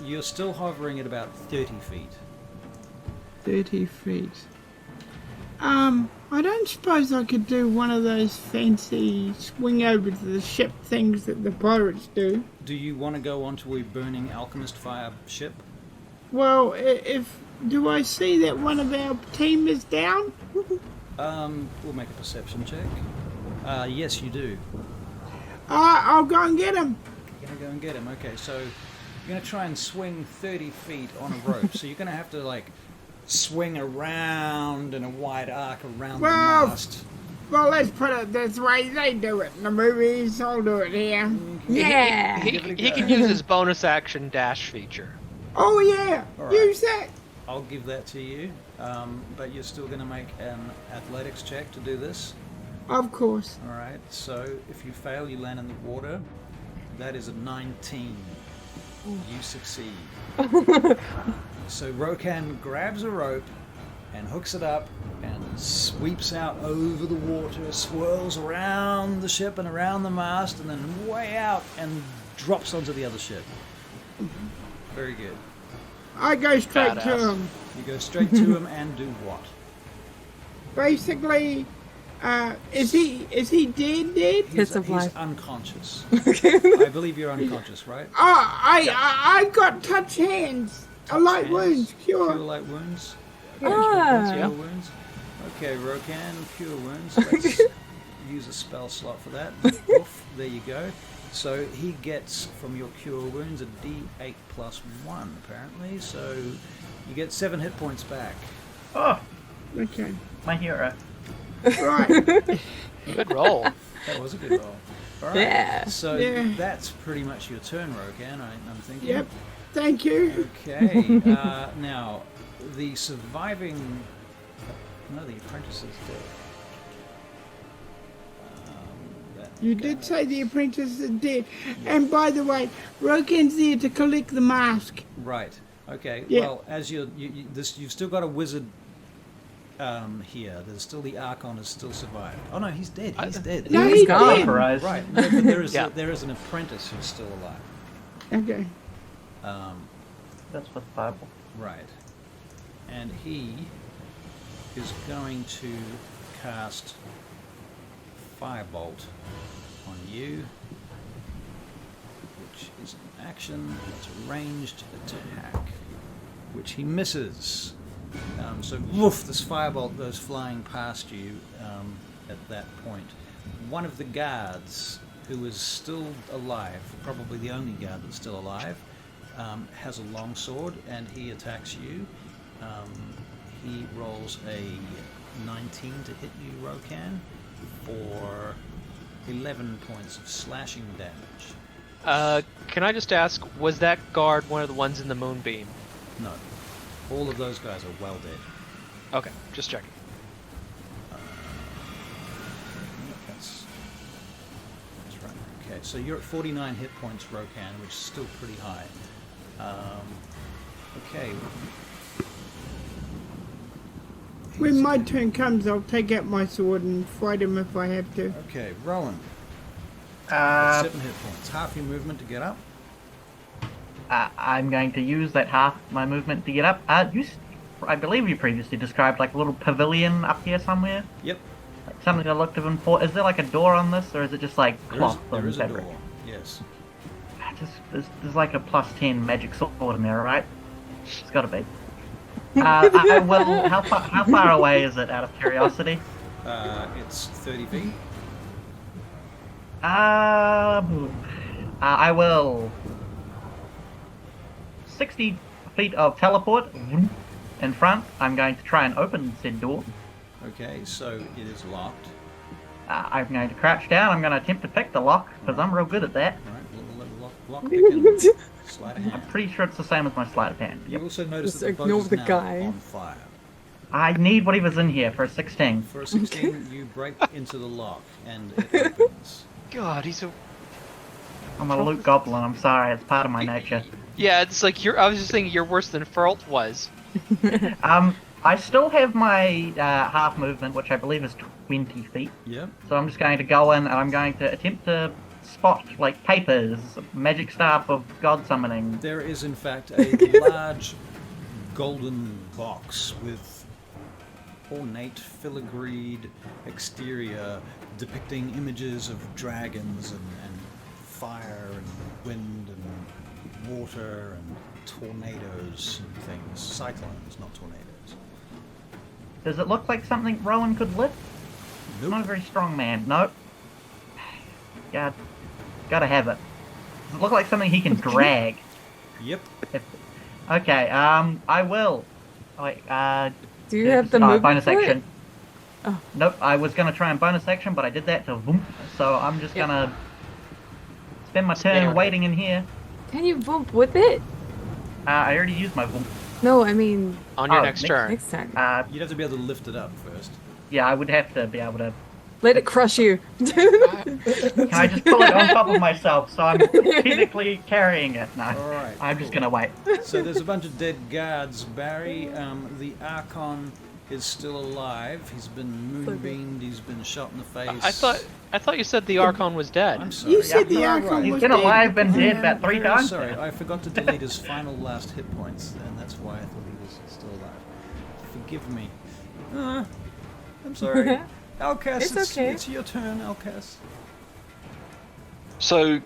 You're still hovering at about 30 feet. 30 feet. I don't suppose I could do one of those fancy swing over to the ship things that the pirates do. Do you want to go onto a burning alchemist fire ship? Well, do I see that one of our team is down? We'll make a perception check. Yes, you do. I'll go and get him. You're going to go and get him. Okay, so you're going to try and swing 30 feet on a rope. So you're going to have to, like, swing around in a wide arc around the mast. Well, let's put it this way. They do it in the movies. I'll do it here. Yeah. He can use his bonus action dash feature. Oh, yeah. All right. Use that. I'll give that to you. But you're still going to make an athletics check to do this. Of course. All right, so if you fail, you land in the water. That is a 19. You succeed. So Rokan grabs a rope and hooks it up and sweeps out over the water, swirls around the ship and around the mast, and then way out and drops onto the other ship. Very good. I go straight to Badass. him. You go straight to him and do what? Basically, is he dead? Hits of He's life. unconscious. I believe you're unconscious, right? Oh, I got touch hands. Light Hands. wounds, Cure cure. light wounds. Ah. Cure wounds. Okay, Rokan, cure wounds. Let's use a spell slot for that. Oof, there you go. So he gets from your cure wounds a D8 plus 1, apparently. So you get 7 hit points back. Oh, Okay. my hero. Right. Good roll. That was a good roll. All right. Yeah. So Yeah. that's pretty much your turn, Rokan, I'm thinking. Yep. Thank you. Okay. Now, the surviving... No, the apprentice is dead. That You guy- did say the apprentice is dead. And by the way, Rokan's there to collect the mask. Right. Okay. Yeah. Well, as you've still got a wizard here. There's still the Archon has still survived. Oh no, he's dead. He's dead. No, He's he's gone. dead. Vaporized. Right. No, but there is Yeah. there is an apprentice who's still alive. Okay. That's what's Bible. Right. And he is going to cast Firebolt on you, which is an action. It's a ranged attack, which he misses. So, woof, this firebolt goes flying past you at that point. One of the guards, who is still alive, probably the only guard that's still alive, has a longsword and he attacks you. He rolls a 19 to hit you, Rokan, for 11 points of slashing damage. Can I just ask, was that guard one of the ones in the moonbeam? No. All of those guys are well dead. Okay, just checking. That's right. Okay, so you're at 49 hit points, Rokan, which is still pretty high. Okay. When my turn comes, I'll take out my sword and fight him if I have to. Okay, Rowan. Uh, 7 hit points. Half your movement to get up. I'm going to use that half my movement to get up. I believe you previously described like a little pavilion up here somewhere. Yep. Like something I looked of important. Is there like a door on this, or is it just like cloth There and is a fabric? door. Yes. There's like a +10 magic sword in there, right? It's got to be. I will. How far away is it? Out of curiosity. It's 30 feet. I will. 60 feet of teleport in front. I'm going to try and open said door. Okay, so it is locked. I'm going to crouch down. I'm going to attempt to pick the lock, because I'm real good at that. All right, lock picking. Sleight of I'm hand. pretty sure it's the same as my sleight of hand. You also notice Just that the boat ignore is the now guy. on fire. I need whatever's in here for a 16. For a 16, you break into the lock and it opens. God, he's a. I'm a loot goblin. I'm sorry. It's part of my nature. Yeah, it's like I was just thinking you're worse than Ferlt was. I still have my half movement, which I believe is 20 feet. Yep. So I'm just going to go in and I'm going to attempt to spot, like, papers, magic staff of god summoning. There is, in fact, a large golden box with ornate filigreed exterior depicting images of dragons and fire and wind and water and tornadoes and things. Cyclones, not tornadoes. Does it look like something Rowan could lift? Nope. Not a very strong man. Nope. God, gotta have it. Does it look like something he can drag? Yep. Okay, I will. Wait, Do you have the movement bonus for it? action. Oh. Nope, I was gonna try and bonus action, but I did that to voom. So I'm just gonna spend my turn Spare. waiting in here. Can you bump with it? I already used my voom. No, I mean On your Oh, next next- turn. next time. You'd have to be able to lift it up first. Yeah, I would have to be able to. Let it crush you. Can I just pull it on top of myself so I'm technically carrying it? No. Alright, I'm just cool. gonna wait. So there's a bunch of dead guards, Barry. The Archon is still alive. He's been moonbeamed. He's been shot in the face. I thought you said the Archon was dead. I'm sorry. You said the you are Archon right. He's was been dead. alive and dead about 3 Very times. sorry, now. I forgot to delete his final last hit points, and that's why I thought he was still alive. Forgive me. I'm sorry. Alcas, It's okay. it's your turn, Alcas. So,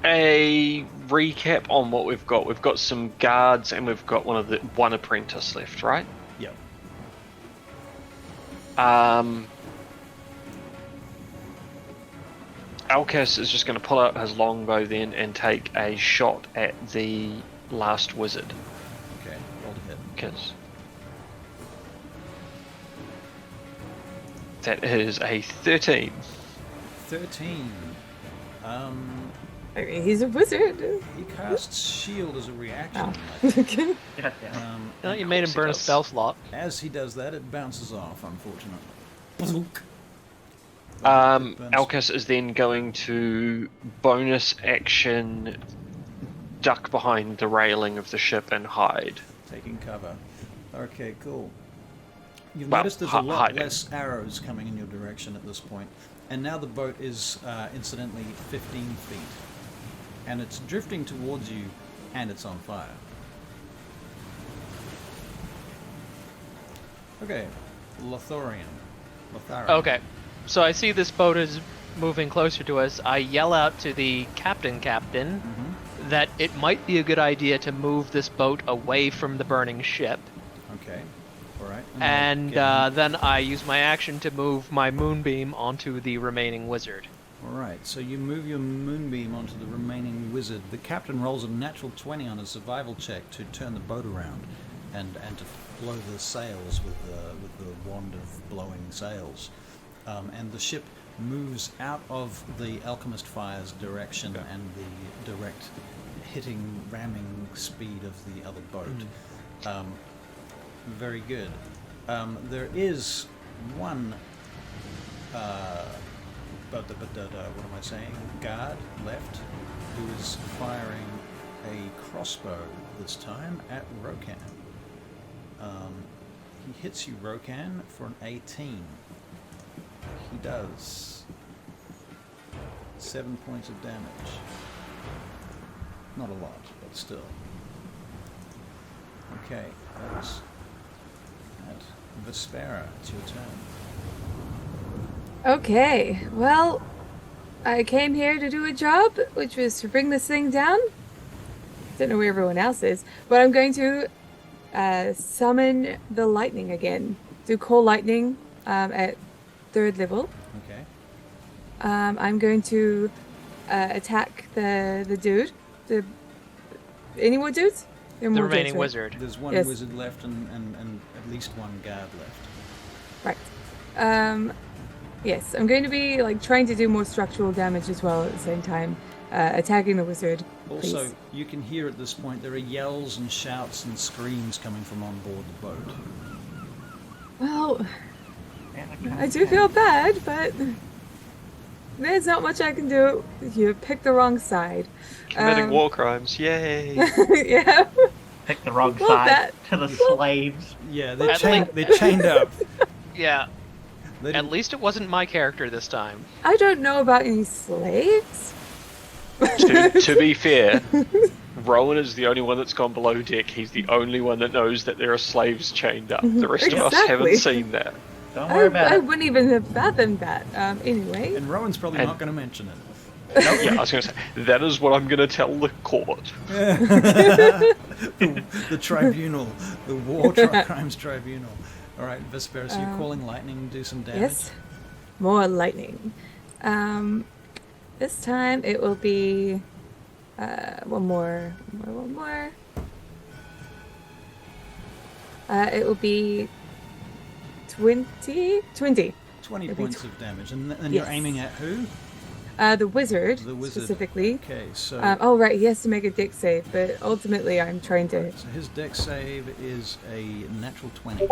a recap on what we've got. We've got some guards and we've got one apprentice left, right? Yep. Alcas is just going to pull out his longbow then and take a shot at the last wizard. Okay, roll to hit. Because that is a 13. 13. I mean, he's a wizard. He casts shield as a reaction. Oh. like, Yeah. No, you Of made him course he burn a does. spell slot. as he does that, it bounces off, unfortunately. Alcas is then going to bonus action duck behind the railing of the ship and hide. Taking cover. Okay, cool. You've Well, noticed there's a lot hiding. less arrows coming in your direction at this point. And now the boat is, incidentally, 15 feet. And it's drifting towards you, and it's on fire. Okay, Lotharian. Okay, so I see this boat is moving closer to us. I yell out to the captain Mm-hmm. that it might be a good idea to move this boat away from the burning ship. Okay, alright. And then I use my action to move my moonbeam onto the remaining wizard. Alright, so you move your moonbeam onto the remaining wizard. The captain rolls a natural 20 on a survival check to turn the boat around and to blow the sails with the wand of blowing sails. And the ship moves out of the Alchemist Fire's direction and the direct ramming speed of the other boat. Very good. There is one what am I saying? Guard left, who is firing a crossbow this time at Rokan. He hits you, Rokan, for an 18. He does 7 points of damage. Not a lot, but still. Okay, that was that. Vespera, it's your turn. Okay, well, I came here to do a job, which was to bring this thing down. Don't know where everyone else is, but I'm going to summon the lightning again. Do call lightning at 3rd level. Okay. I'm going to attack the dude. Any more dudes? There are The more remaining dudes, right? wizard. There's one Yes. wizard left and at least one guard left. Right. Yes, I'm going to be like trying to do more structural damage as well at the same time, attacking the wizard. Also, please. you can hear at this point there are yells and shouts and screams coming from on board the boat. Well, I do feel bad, but there's not much I can do. You picked the wrong side. Committing war crimes, yay! Yeah. Pick the wrong Well, side that- to the slaves. Yeah, they're At chained. They're chained up. Yeah. They At didn't- least it wasn't my character this time. I don't know about any slaves. To be fair, Rowan is the only one that's gone below deck. He's the only one that knows that there are slaves chained up. The rest of us Exactly. haven't seen that. Don't worry about I it. wouldn't even have fathomed that. Anyway. And Rowan's probably And- not going to mention it. Yeah, I was going to say, that is what I'm going to tell the court. The tribunal, the war crimes tribunal. All right, Vesperis, you're calling lightning, do some damage. Yes. More lightning. This time it will be one more. It will be 20. 20 Maybe points of damage. And you're Yes. aiming at who? The wizard, The wizard. specifically. Okay, so, Oh, right, he has to make a dick save, but ultimately I'm trying to... so his dex save is a natural 20.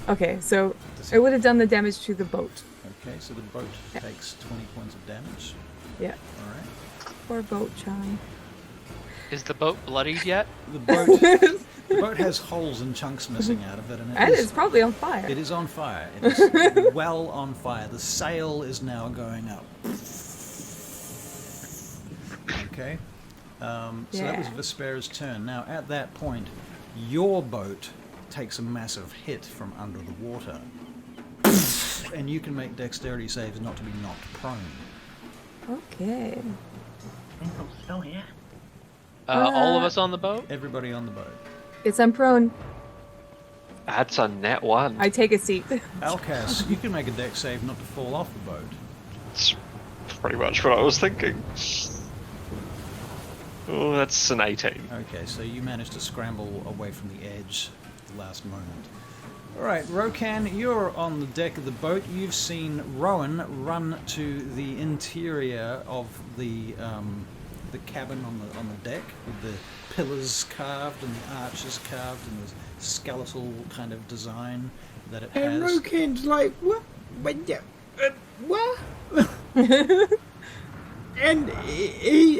Okay, so it would have done the damage to the boat. Okay, so the boat takes 20 points of damage. Yeah. All right. Poor boat, John. Is the boat bloodied yet? The boat has holes and chunks missing out of it, and And it's probably on fire. it is on fire. It is well on fire. The sail is now going up. Okay. So that was Yeah. Vespera's turn. Now, at that point, your boat takes a massive hit from under the water. And you can make dexterity saves not to be knocked prone. Okay. I'm still here. All of us on the boat? Everybody on the boat. It's I'm prone. That's a net one. I take a seat. Alcas, you can make a dex save not to fall off the boat. That's pretty much what I was thinking. Oh, that's an 18. Okay, so you managed to scramble away from the edge at the last moment. Alright, Rokan, you're on the deck of the boat. You've seen Rowan run to the interior of the cabin on the deck, with the pillars carved and the arches carved and the skeletal kind of design that it And has. Rokan's like, what? What? And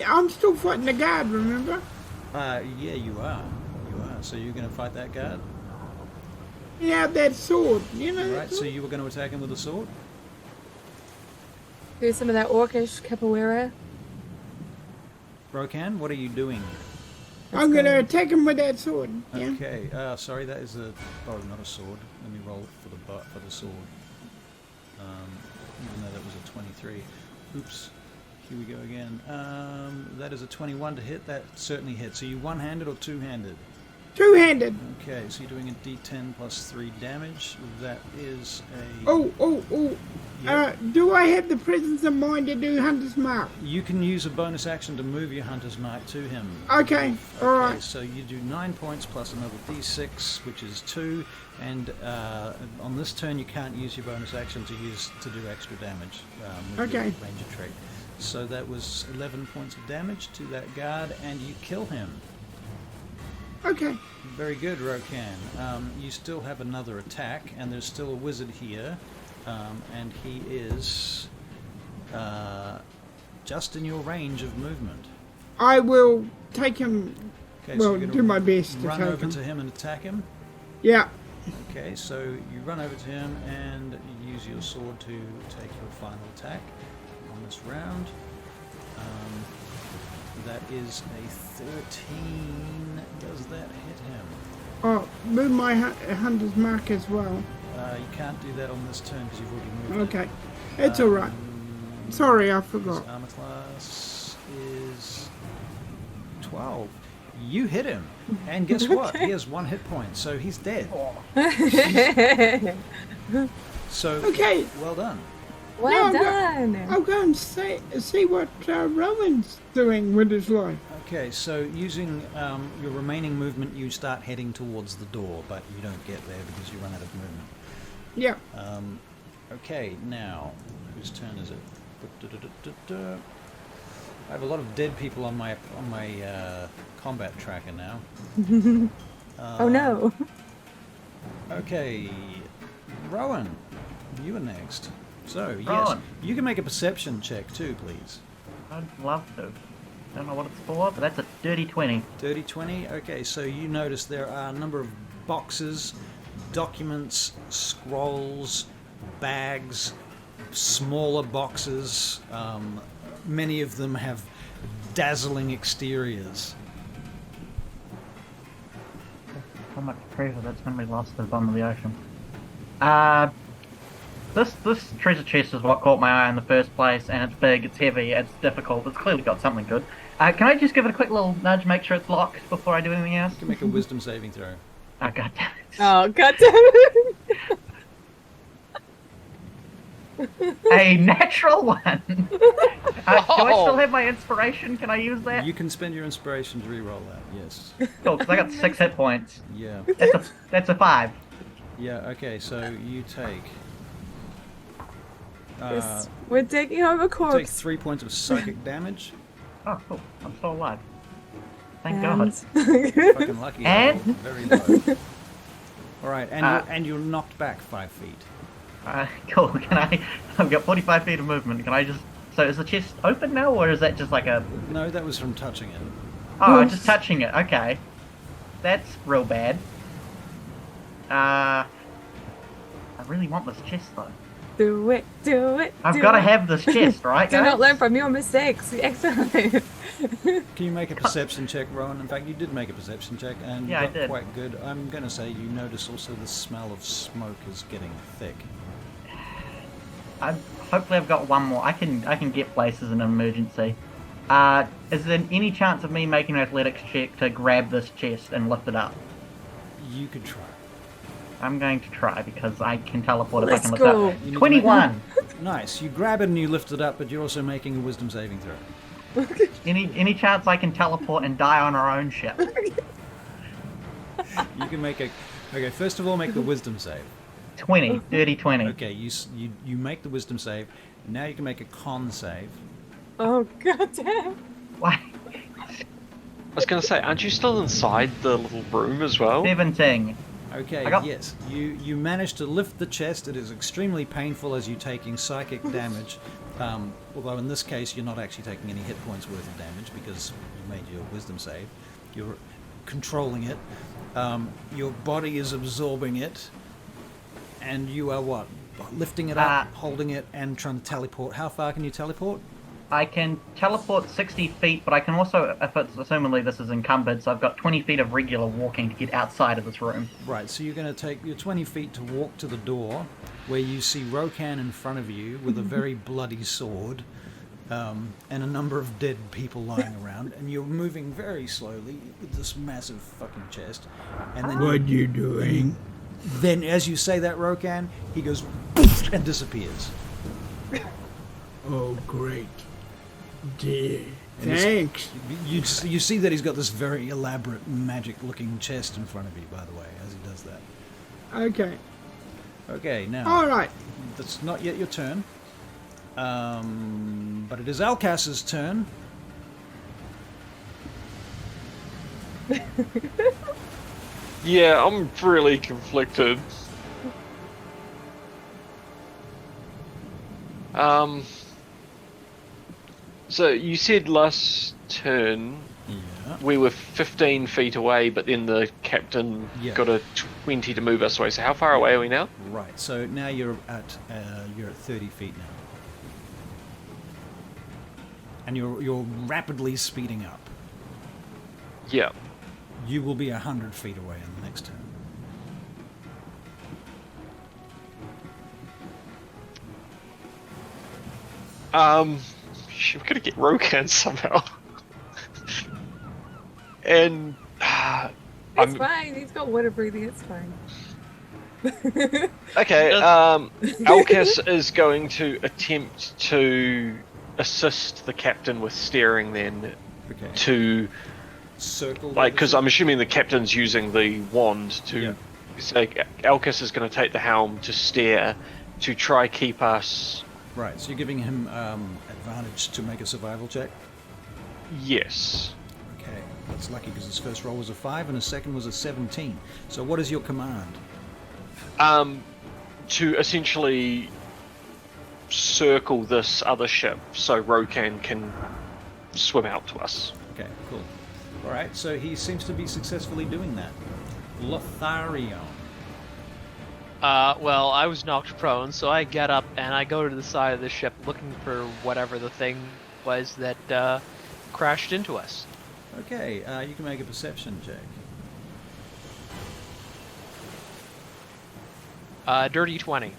I'm still fighting the guard, remember? Yeah, you are. You are. So you're going to fight that guard? Yeah, that sword, you know? that Right, so sword? you were going to attack him with a sword? Do some of that orcish capoeira. Rokan, what are you doing? I'm gonna attack him with that sword. Yeah. Okay, sorry, that is a... Oh, not a sword. Let me roll for the butt for the sword. Even though that was a 23. Oops. Here we go again. That is a 21 to hit. That certainly hits. Are you one-handed or two-handed? Two-handed. Okay, so you're doing a d10 plus 3 damage. That is a... Oh. Yep. Do I have the presence of mind to do Hunter's Mark? You can use a bonus action to move your Hunter's Mark to him. Okay, alright. So you do 9 points plus another d6, which is 2, and on this turn you can't use your bonus action to do extra damage with your Okay. ranger trait. So that was 11 points of damage to that guard, and you kill him. Okay. Very good, Rokan. You still have another attack, and there's still a wizard here, and he is just in your range of movement. I will take him. Okay, Well, you're gonna do my best to run take over him. to him and attack him. Yeah. Okay, so you run over to him and use your sword to take your final attack on this round. That is a 13. Does that hit him? Oh, move my Hunter's Mark as well. You can't do that on this turn because you've already moved. Okay. It's alright. Sorry, I His forgot. armor class is 12. You hit him, and guess what? He has 1 hit point, so he's dead. So, Okay. well done. Well No, done. I'll go and see what Rowan's doing with his life. Okay, so using your remaining movement, you start heading towards the door, but you don't get there because you run out of movement. Yeah. Okay, now, whose turn is it? I have a lot of dead people on my combat tracker now. Oh no. Okay, Rowan, you are next. So, yes, Rowan. you can make a perception check too, please. I'd love to. Don't know what it's for, but that's a dirty 20. Dirty 20. Okay, so you notice there are a number of boxes, documents, scrolls, bags, smaller boxes. Many of them have dazzling exteriors. How much treasure that's going to be lost to the bottom of the ocean. This treasure chest is what caught my eye in the first place, and it's big, it's heavy, it's difficult, it's clearly got something good. Can I just give it a quick little nudge, make sure it's locked before I do anything else? You can make a wisdom saving throw. Oh, god damn it. Oh god damn it. A natural one! Do I still have my inspiration? Can I use that? You can spend your inspiration to re-roll that, yes. Cool, because I got 6 hit points. Yeah. That's a 5. Yeah, okay, so you take... Yes, we're taking home a take corpse. 3 points of psychic damage. Oh, cool. I'm still alive. Thank And- god. Fucking lucky. And- Very low. Alright, and you're knocked back 5 feet. Cool, can I've got 45 feet of movement, can I just... So is the chest open now, or is that just like a... No, that was from touching it. Oh, just touching it, okay. That's real bad. I really want this chest, though. Do it, do it. I've do got to it. have this chest, right, Do guys? not learn from your mistakes. Excellent. Can you make a perception check, Rowan? In fact, you did make a perception check, and Yeah, I you got did. quite good. I'm going to say you notice also the smell of smoke is getting thick. Hopefully I've got one more. I can get places in an emergency. Is there any chance of me making an athletics check to grab this chest and lift it up? You could try. I'm going to try because I can teleport if Let's I can go. lift it up. 21! Nice. You grab it and you lift it up, but you're also making a wisdom saving throw. Any chance I can teleport and die on our own ship? You can make a... Okay, first of all, make the wisdom save. 20. Dirty 20. Okay, you make the wisdom save. Now you can make a con save. Oh god damn. Why? I was going to say, aren't you still inside the little room as well? 17. Okay, I got- yes. You manage to lift the chest. It is extremely painful as you're taking psychic damage. Although in this case, you're not actually taking any hit points worth of damage because you made your wisdom save. You're controlling it. Your body is absorbing it. And you are what? Lifting it up, holding it, and trying to teleport. How far can you teleport? I can teleport 60 feet, but I can also, if it's assumingly this is encumbered, so I've got 20 feet of regular walking to get outside of this room. Right, so you're going to take your 20 feet to walk to the door, where you see Rokan in front of you with a very bloody sword, and a number of dead people lying around, and you're moving very slowly with this massive fucking chest. And then What you doing? Then, as you say that, Rokan, he goes poof, and disappears. Oh, great. Dear. And it's- Thanks. You see that he's got this very elaborate, magic-looking chest in front of you, by the way, as he does that. Okay. Okay, now... All right. That's not yet your turn. But it is Alcas's turn. Yeah, I'm really conflicted. So you said last turn Yeah. we were 15 feet away, but then the captain Yeah. got a 20 to move us away. So how far away are we now? Right. So now you're at 30 feet now, and you're rapidly speeding up. Yeah. You will be 100 feet away in the next turn. We're gonna get Rokan somehow. And It's fine. He's got water breathing. It's fine. okay. Alcas is going to attempt to assist the captain with steering then Okay. to Circle. because I'm assuming the captain's using the wand to. Yeah. So Alcas is going to take the helm to steer, to try keep us. Right, so you're giving him advantage to make a survival check? Yes. Okay, that's lucky because his first roll was a 5 and his second was a 17. So what is your command? To essentially circle this other ship so Rokan can swim out to us. Okay, cool. Alright, so he seems to be successfully doing that. Lotharion. Well, I was knocked prone, so I get up and I go to the side of the ship looking for whatever the thing was that crashed into us. Okay, you can make a perception check. Dirty 20.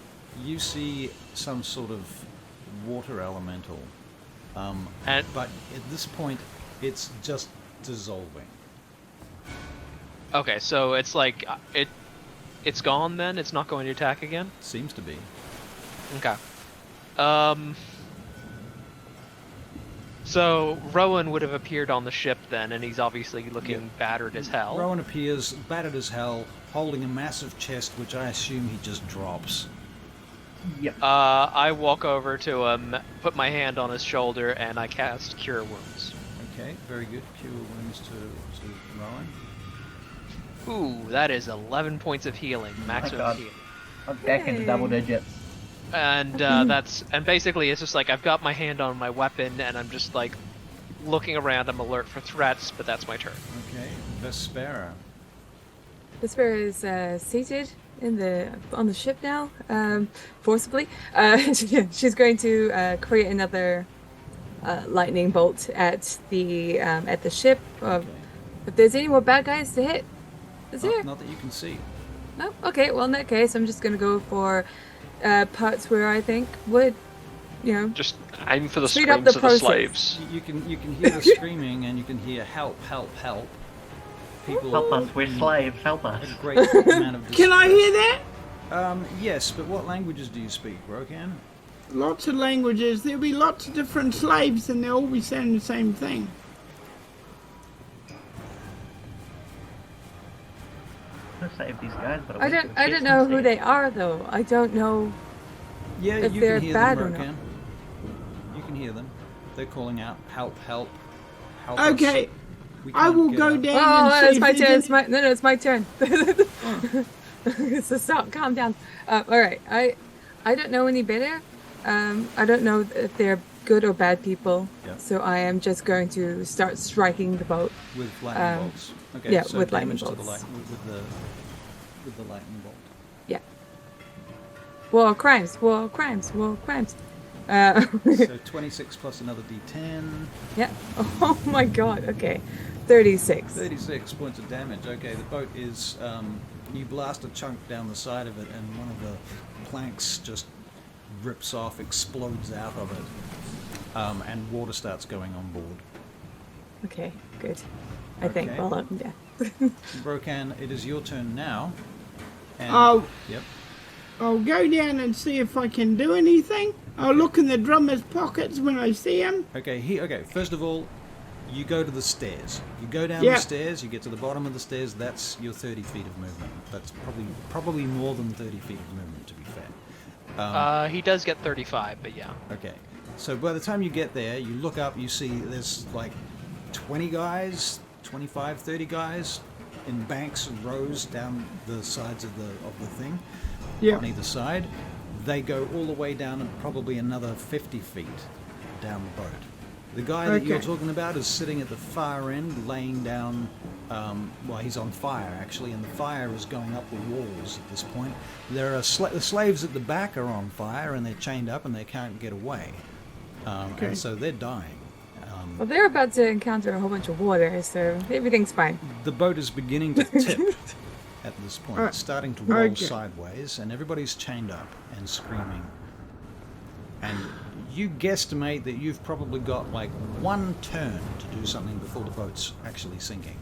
You see some sort of water elemental, And but at this point, it's just dissolving. okay, so it's like it's gone then. It's not going to attack again. Seems to be. Okay. So Rowan would have appeared on the ship then, and he's obviously looking battered as hell. Rowan appears, battered as hell, holding a massive chest, which I assume he just drops. Yep. I walk over to him, put my hand on his shoulder, and I cast Cure Wounds. Okay, very good. Cure wounds to Rowan. Ooh, that is 11 points of healing, maximum God. healing. I'm back into Yay. double digits. And and basically it's just like I've got my hand on my weapon, and I'm just like looking around. I'm alert for threats, but that's my turn. Okay, Vespera. Vesper is seated on the ship now, forcibly. She's going to create another lightning bolt at the ship. If there's any more bad guys to hit, is there? Not that you can see. No. Okay. Well, in that case, I'm just gonna go for parts where I think would, Just aim for the Speed up screams the of the process. slaves. You can hear the screaming and you can hear help, help, help. People Help us, we're slaves, help us. a great amount of Can I hear that? Yes, but what languages do you speak, Rokan? Lots of languages. There'll be lots of different slaves, and they'll all be saying the same thing. I'm gonna save these guys, but I don't know who they are though. I don't know. Yeah, If you they're can hear bad them, or not. Rokan. You can hear them. They're calling out, help, help, help Okay, us. We I can't will get go out." down Oh, and see it's my if turn. there's It's my no, it's my turn. So stop. Calm down. All right. I don't know any better. I don't know if they're good or bad people. Yeah. So I am just going to start striking the boat. With lightning bolts. Okay, yeah, so with damage lightning to the bolts. with the lightning bolt. Yeah. War crimes. War crimes. War crimes. So 26 plus another d10. Yeah. Oh my God. Okay. 36. 36 points of damage. Okay, the boat is. You blast a chunk down the side of it, and one of the planks just rips off, explodes out of it, and water starts going on board. Okay. Good. I think. Okay. Well, yeah. Rokan, it is your turn now. And, Oh. Yep. I'll go down and see if I can do anything. I'll look in the drummer's pockets when I see him. Okay. Okay. First of all, you go to the stairs. You go down Yeah. the stairs. You get to the bottom of the stairs. That's your 30 feet of movement. That's probably more than 30 feet of movement, to be fair. He does get 35, but yeah. Okay. So by the time you get there, you look up, you see there's like 20 guys, 25, 30 guys in banks and rows down the sides of the thing Yeah. on either side. They go all the way down and probably another 50 feet down the boat. The guy that you're Okay. talking about is sitting at the far end, laying down. Well, he's on fire actually, and the fire is going up the walls at this point. There are the slaves at the back are on fire, and they're chained up, and they can't get away. Okay. And so they're dying. Well, they're about to encounter a whole bunch of water, so everything's fine. The boat is beginning to tip at this point. It's starting to roll Okay. sideways, and everybody's chained up and screaming. And you guesstimate that you've probably got like one turn to do something before the boat's actually sinking.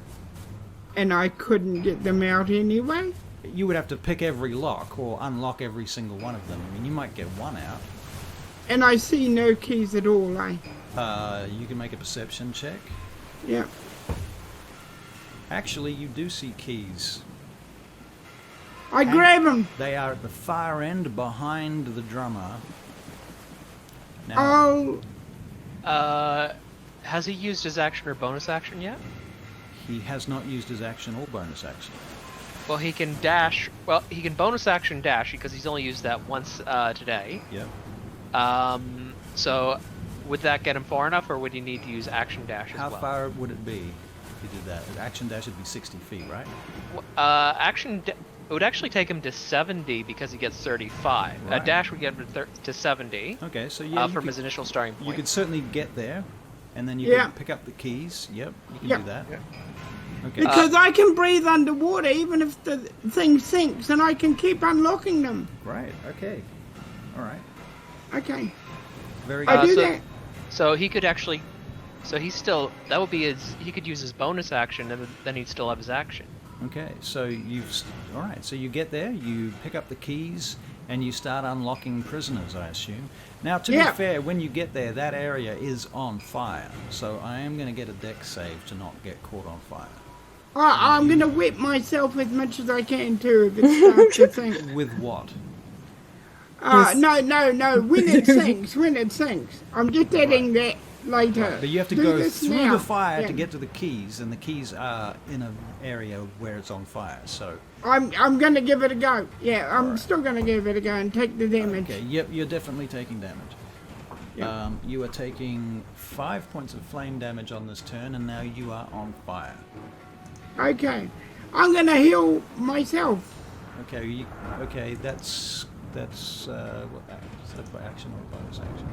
And I couldn't get them out anyway. You would have to pick every lock or unlock every single one of them. I mean, you might get one out. And I see no keys at all, eh? You can make a perception check. Yeah. Actually, you do see keys. I grab him. They are at the far end behind the drummer. Now, Oh, Has he used his action or bonus action yet? he has not used his action or bonus action. Well, he can dash. Well, he can bonus action dash because he's only used that once today. Yep. So would that get him far enough, or would he need to use action dash as How well? far would it be if you did that? Action dash would be 60 feet, right? It would actually take him to 70 because he gets 35. Right. A dash would get him to 70 Okay, so yeah, from his initial starting point. you could certainly get there, and then you Yeah. could pick up the keys. Yep, you can Yep. do that. Yeah. Okay. because I can breathe underwater even if the thing sinks, and I can keep unlocking them. Right. Okay. All right. Okay, Very I good. do so- that. So he could actually, that would be his. He could use his bonus action, and then he'd still have his action. Okay, so all right. So you get there, you pick up the keys, and you start unlocking prisoners, I assume. Now, to Yeah. be fair, when you get there, that area is on fire. So I am going to get a dex save to not get caught on fire. I'm gonna whip myself as much as I can too if it starts to sink. With what? No. When it sinks. I'm just adding that later. But you have to Do go this through now. the fire Yeah. to get to the keys, and the keys are in an area where it's on fire. So, I'm gonna give it a go. Yeah, I'm Alright. still gonna give it a go and take the damage. okay, yep, you're definitely taking damage. Yeah. You are taking 5 points of flame damage on this turn, and now you are on fire. Okay. I'm gonna heal myself. Okay, that's is that by action or bonus action?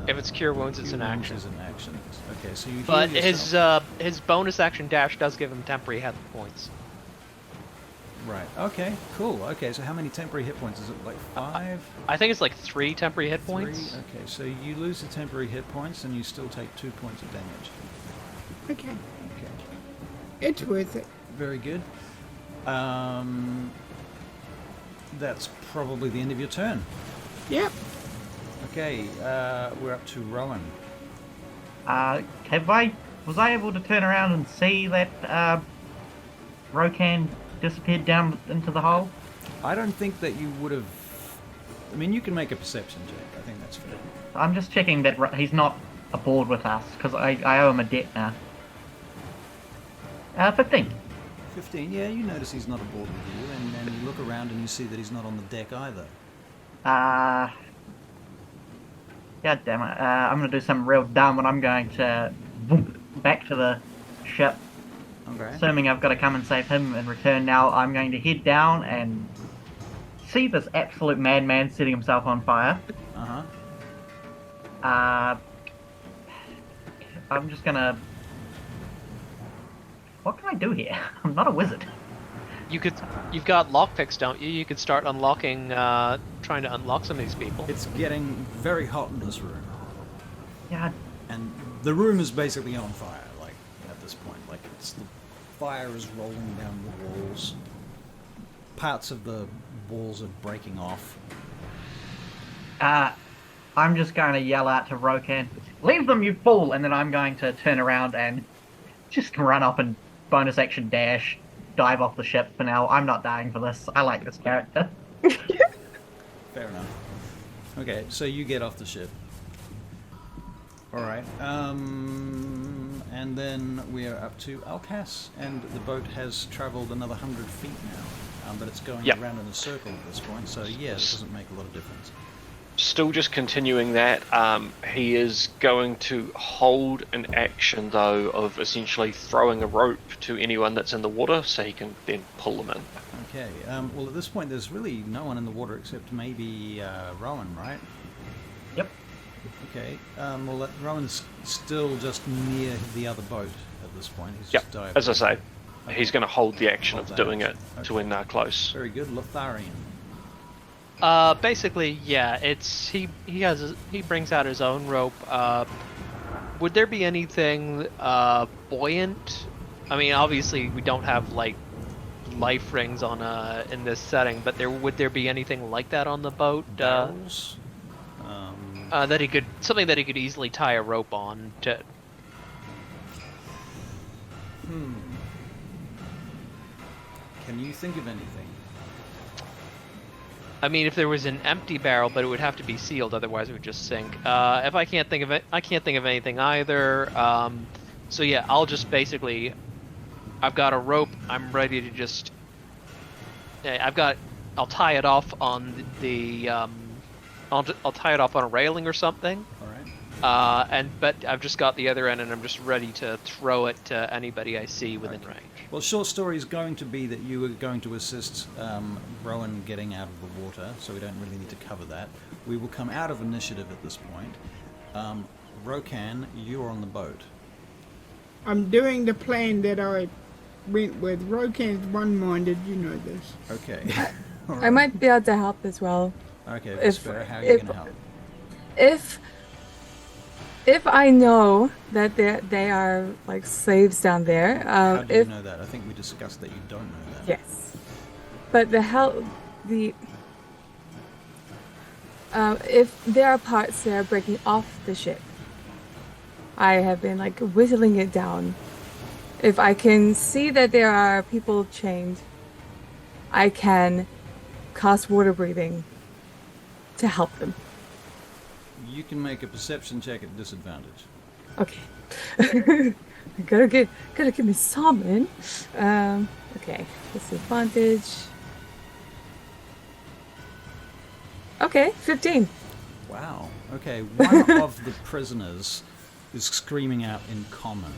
If it's cure wounds, it's Cure an wounds action. is an action. Okay, so you But heal yourself. his bonus action dash does give him temporary hit points. Right. Okay. Cool. Okay. So how many temporary hit points is it? Like 5? I think it's like 3 temporary hit 3? points. Okay. So you lose the temporary hit points, and you still take 2 points of damage. Okay. Okay. It's worth it. Very good. That's probably the end of your turn. Yep. Okay. We're up to Rowan. Was I able to turn around and see that Rokan disappeared down into the hole? I don't think that you would have. I mean, you can make a perception check. I think that's fair. I'm just checking that he's not aboard with us, because I owe him a debt now. 15. 15. Yeah, you notice he's not aboard with you, and then you look around and you see that he's not on the deck either. God damn it. I'm going to do something real dumb, and I'm going to back to the ship. Okay. Assuming I've got to come and save him in return now, I'm going to head down and see this absolute madman setting himself on fire. I'm just going to... What can I do here? I'm not a wizard. You've got lockpicks, don't you? You could start unlocking, trying to unlock some of these people. It's getting very hot in this room, Yeah, and the room is basically on fire. Like at this point, like the fire is rolling down the walls. Parts of the walls are breaking off. I'm just going to yell out to Rokan, "Leave them, you fool!" And then I'm going to turn around and just run up and bonus action dash, dive off the ship for now. I'm not dying for this. I like this character. Fair enough. Okay, so you get off the ship. Alright, and then we are up to Alcas, and the boat has travelled another 100 feet now, but it's going Yep. around in a circle at this point, so yeah, it doesn't make a lot of difference. Still just continuing that, he is going to hold an action though of essentially throwing a rope to anyone that's in the water so he can then pull them in. Okay, well at this point there's really no one in the water except maybe Rowan, right? Yep. Okay, well Rowan's still just near the other boat at this point. He's Yep, just dived. as I say, he's going to hold the action Hold of that doing action. it to when they're close. Very good, Lotharian. Basically, yeah, it's he brings out his own rope. Would there be anything buoyant? I mean, obviously we don't have like life rings on in this setting, but would there be anything like that on the boat? Barrels? That he could easily tie a rope on to. Can you think of anything? I mean, if there was an empty barrel, but it would have to be sealed, otherwise it would just sink. If I can't think of it, I can't think of anything either. So yeah, I'll just basically, I've got a rope. I'm ready to just. I'll tie it off on the. I'll tie it off on a railing or something. All right. But I've just got the other end, and I'm just ready to throw it to anybody I see within range. Well, short story is going to be that you are going to assist Rowan getting out of the water, so we don't really need to cover that. We will come out of initiative at this point. Rokan, you're on the boat. I'm doing the plan that I went with. Rokan's one-minded, you know this. Okay. All I right. might be able to help as well. Okay, if- Vesper, how are you if- going to help? If I know that they are like slaves down there, How do you if know that? I think we discussed that you don't know that. yes, but if there are parts that are breaking off the ship, I have been like whittling it down. If I can see that there are people chained, I can cast water breathing to help them. You can make a perception check at disadvantage. Okay. gotta give me something. Okay. Disadvantage. Okay, 15. Wow. Okay, one of the prisoners is screaming out in common.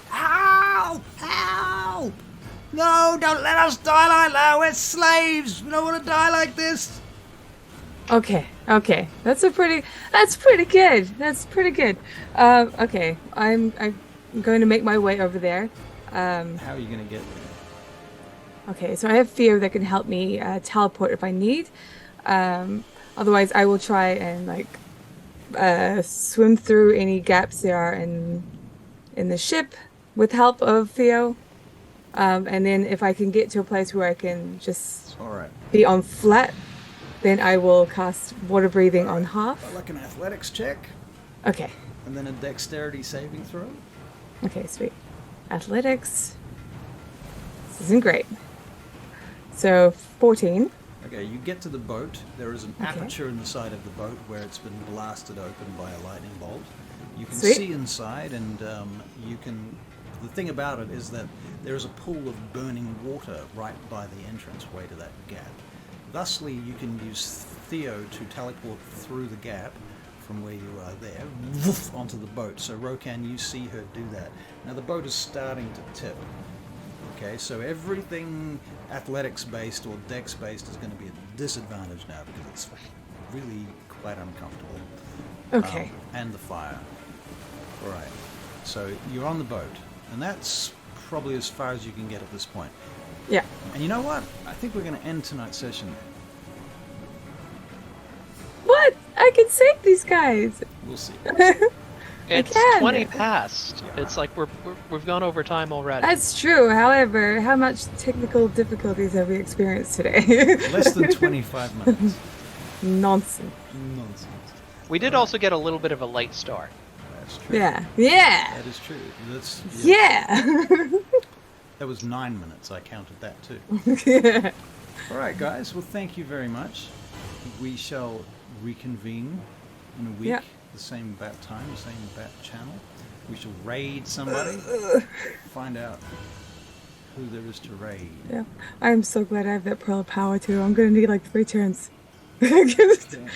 Help! Help! No, don't let us die like that! We're slaves! We don't want to die like this! Okay. That's pretty good. That's pretty good. Okay. I'm going to make my way over there. How are you going to get there? Okay, so I have fear that can help me teleport if I need. Otherwise, I will try and swim through any gaps there are in the ship with help of Theo. And then if I can get to a place where I can just All right. be on flat, then I will cast water breathing on half. I'd like an athletics check, Okay. and then a dexterity saving throw. Okay, sweet. Athletics. This isn't great. So 14. Okay, you get to the boat. There is an Okay. aperture in the side of the boat where it's been blasted open by a lightning bolt. You can Sweet. see inside, and you can. The thing about it is that there is a pool of burning water right by the entranceway to that gap. Thusly, you can use Theo to teleport through the gap from where you are there, woof, onto the boat. So Rokan, you see her do that. Now the boat is starting to tip. Okay, so everything athletics-based or dex-based is going to be at disadvantage now because it's really quite uncomfortable. Okay. And the fire. All right. So you're on the boat, and that's probably as far as you can get at this point. Yeah. And you know what? I think we're going to end tonight's session there. What? I can save these guys. We'll see. It's can. 20 past. It's like we've gone over time already. That's true. However, how much technical difficulties have we experienced today? Less than 25 minutes. Nonsense. Nonsense. We did also get a little bit of a late start. That's true. Yeah. Yeah. That is true. That's, Yeah. That was 9 minutes. I counted that too. Yeah. All right, guys. Well, thank you very much. We shall reconvene in a week. Yeah. The same bat time, the same bat channel. We shall raid somebody. Find out who there is to raid. Yeah. I'm so glad I have that pearl of power too. I'm gonna need like 3 turns. Damn.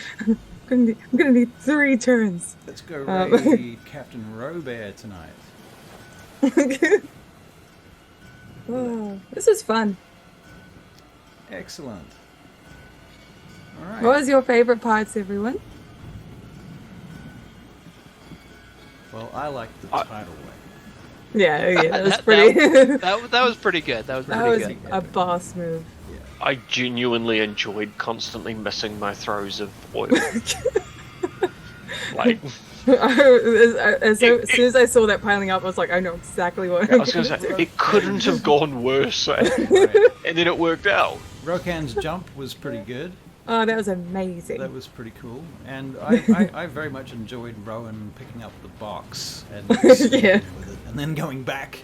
I'm gonna need 3 turns. Let's go raid Captain Robert tonight. Oh, this is fun. Excellent. All right. What was your favorite parts, everyone? Well, I like the tidal way. Yeah, that was That- pretty. That was pretty good. That was That pretty was good. a boss move. I genuinely enjoyed constantly missing my throws of oil. Like, as soon as I saw that piling up, I was like, I know exactly what I was going to say, it couldn't have gone worse, and Right. then it worked out. Rokan's jump was pretty good. Oh, that was amazing. That was pretty cool, and I very much enjoyed Rowan picking up the box and sneaking Yeah. with it, and then going back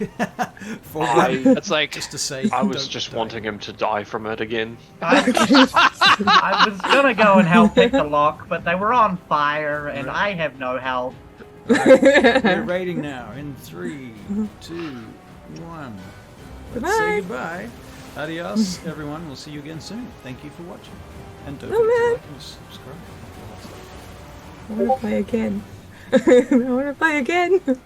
for It's like just to say. I was "Don't just die." wanting him to die from it again. I was gonna go and help pick the lock, but they were on fire, and I have no help. We're raiding now in 3, 2, 1. Let's say goodbye. Adios, everyone. We'll see you again soon. Thank you for watching, and don't forget to like and subscribe. I want to play again. I want to play again.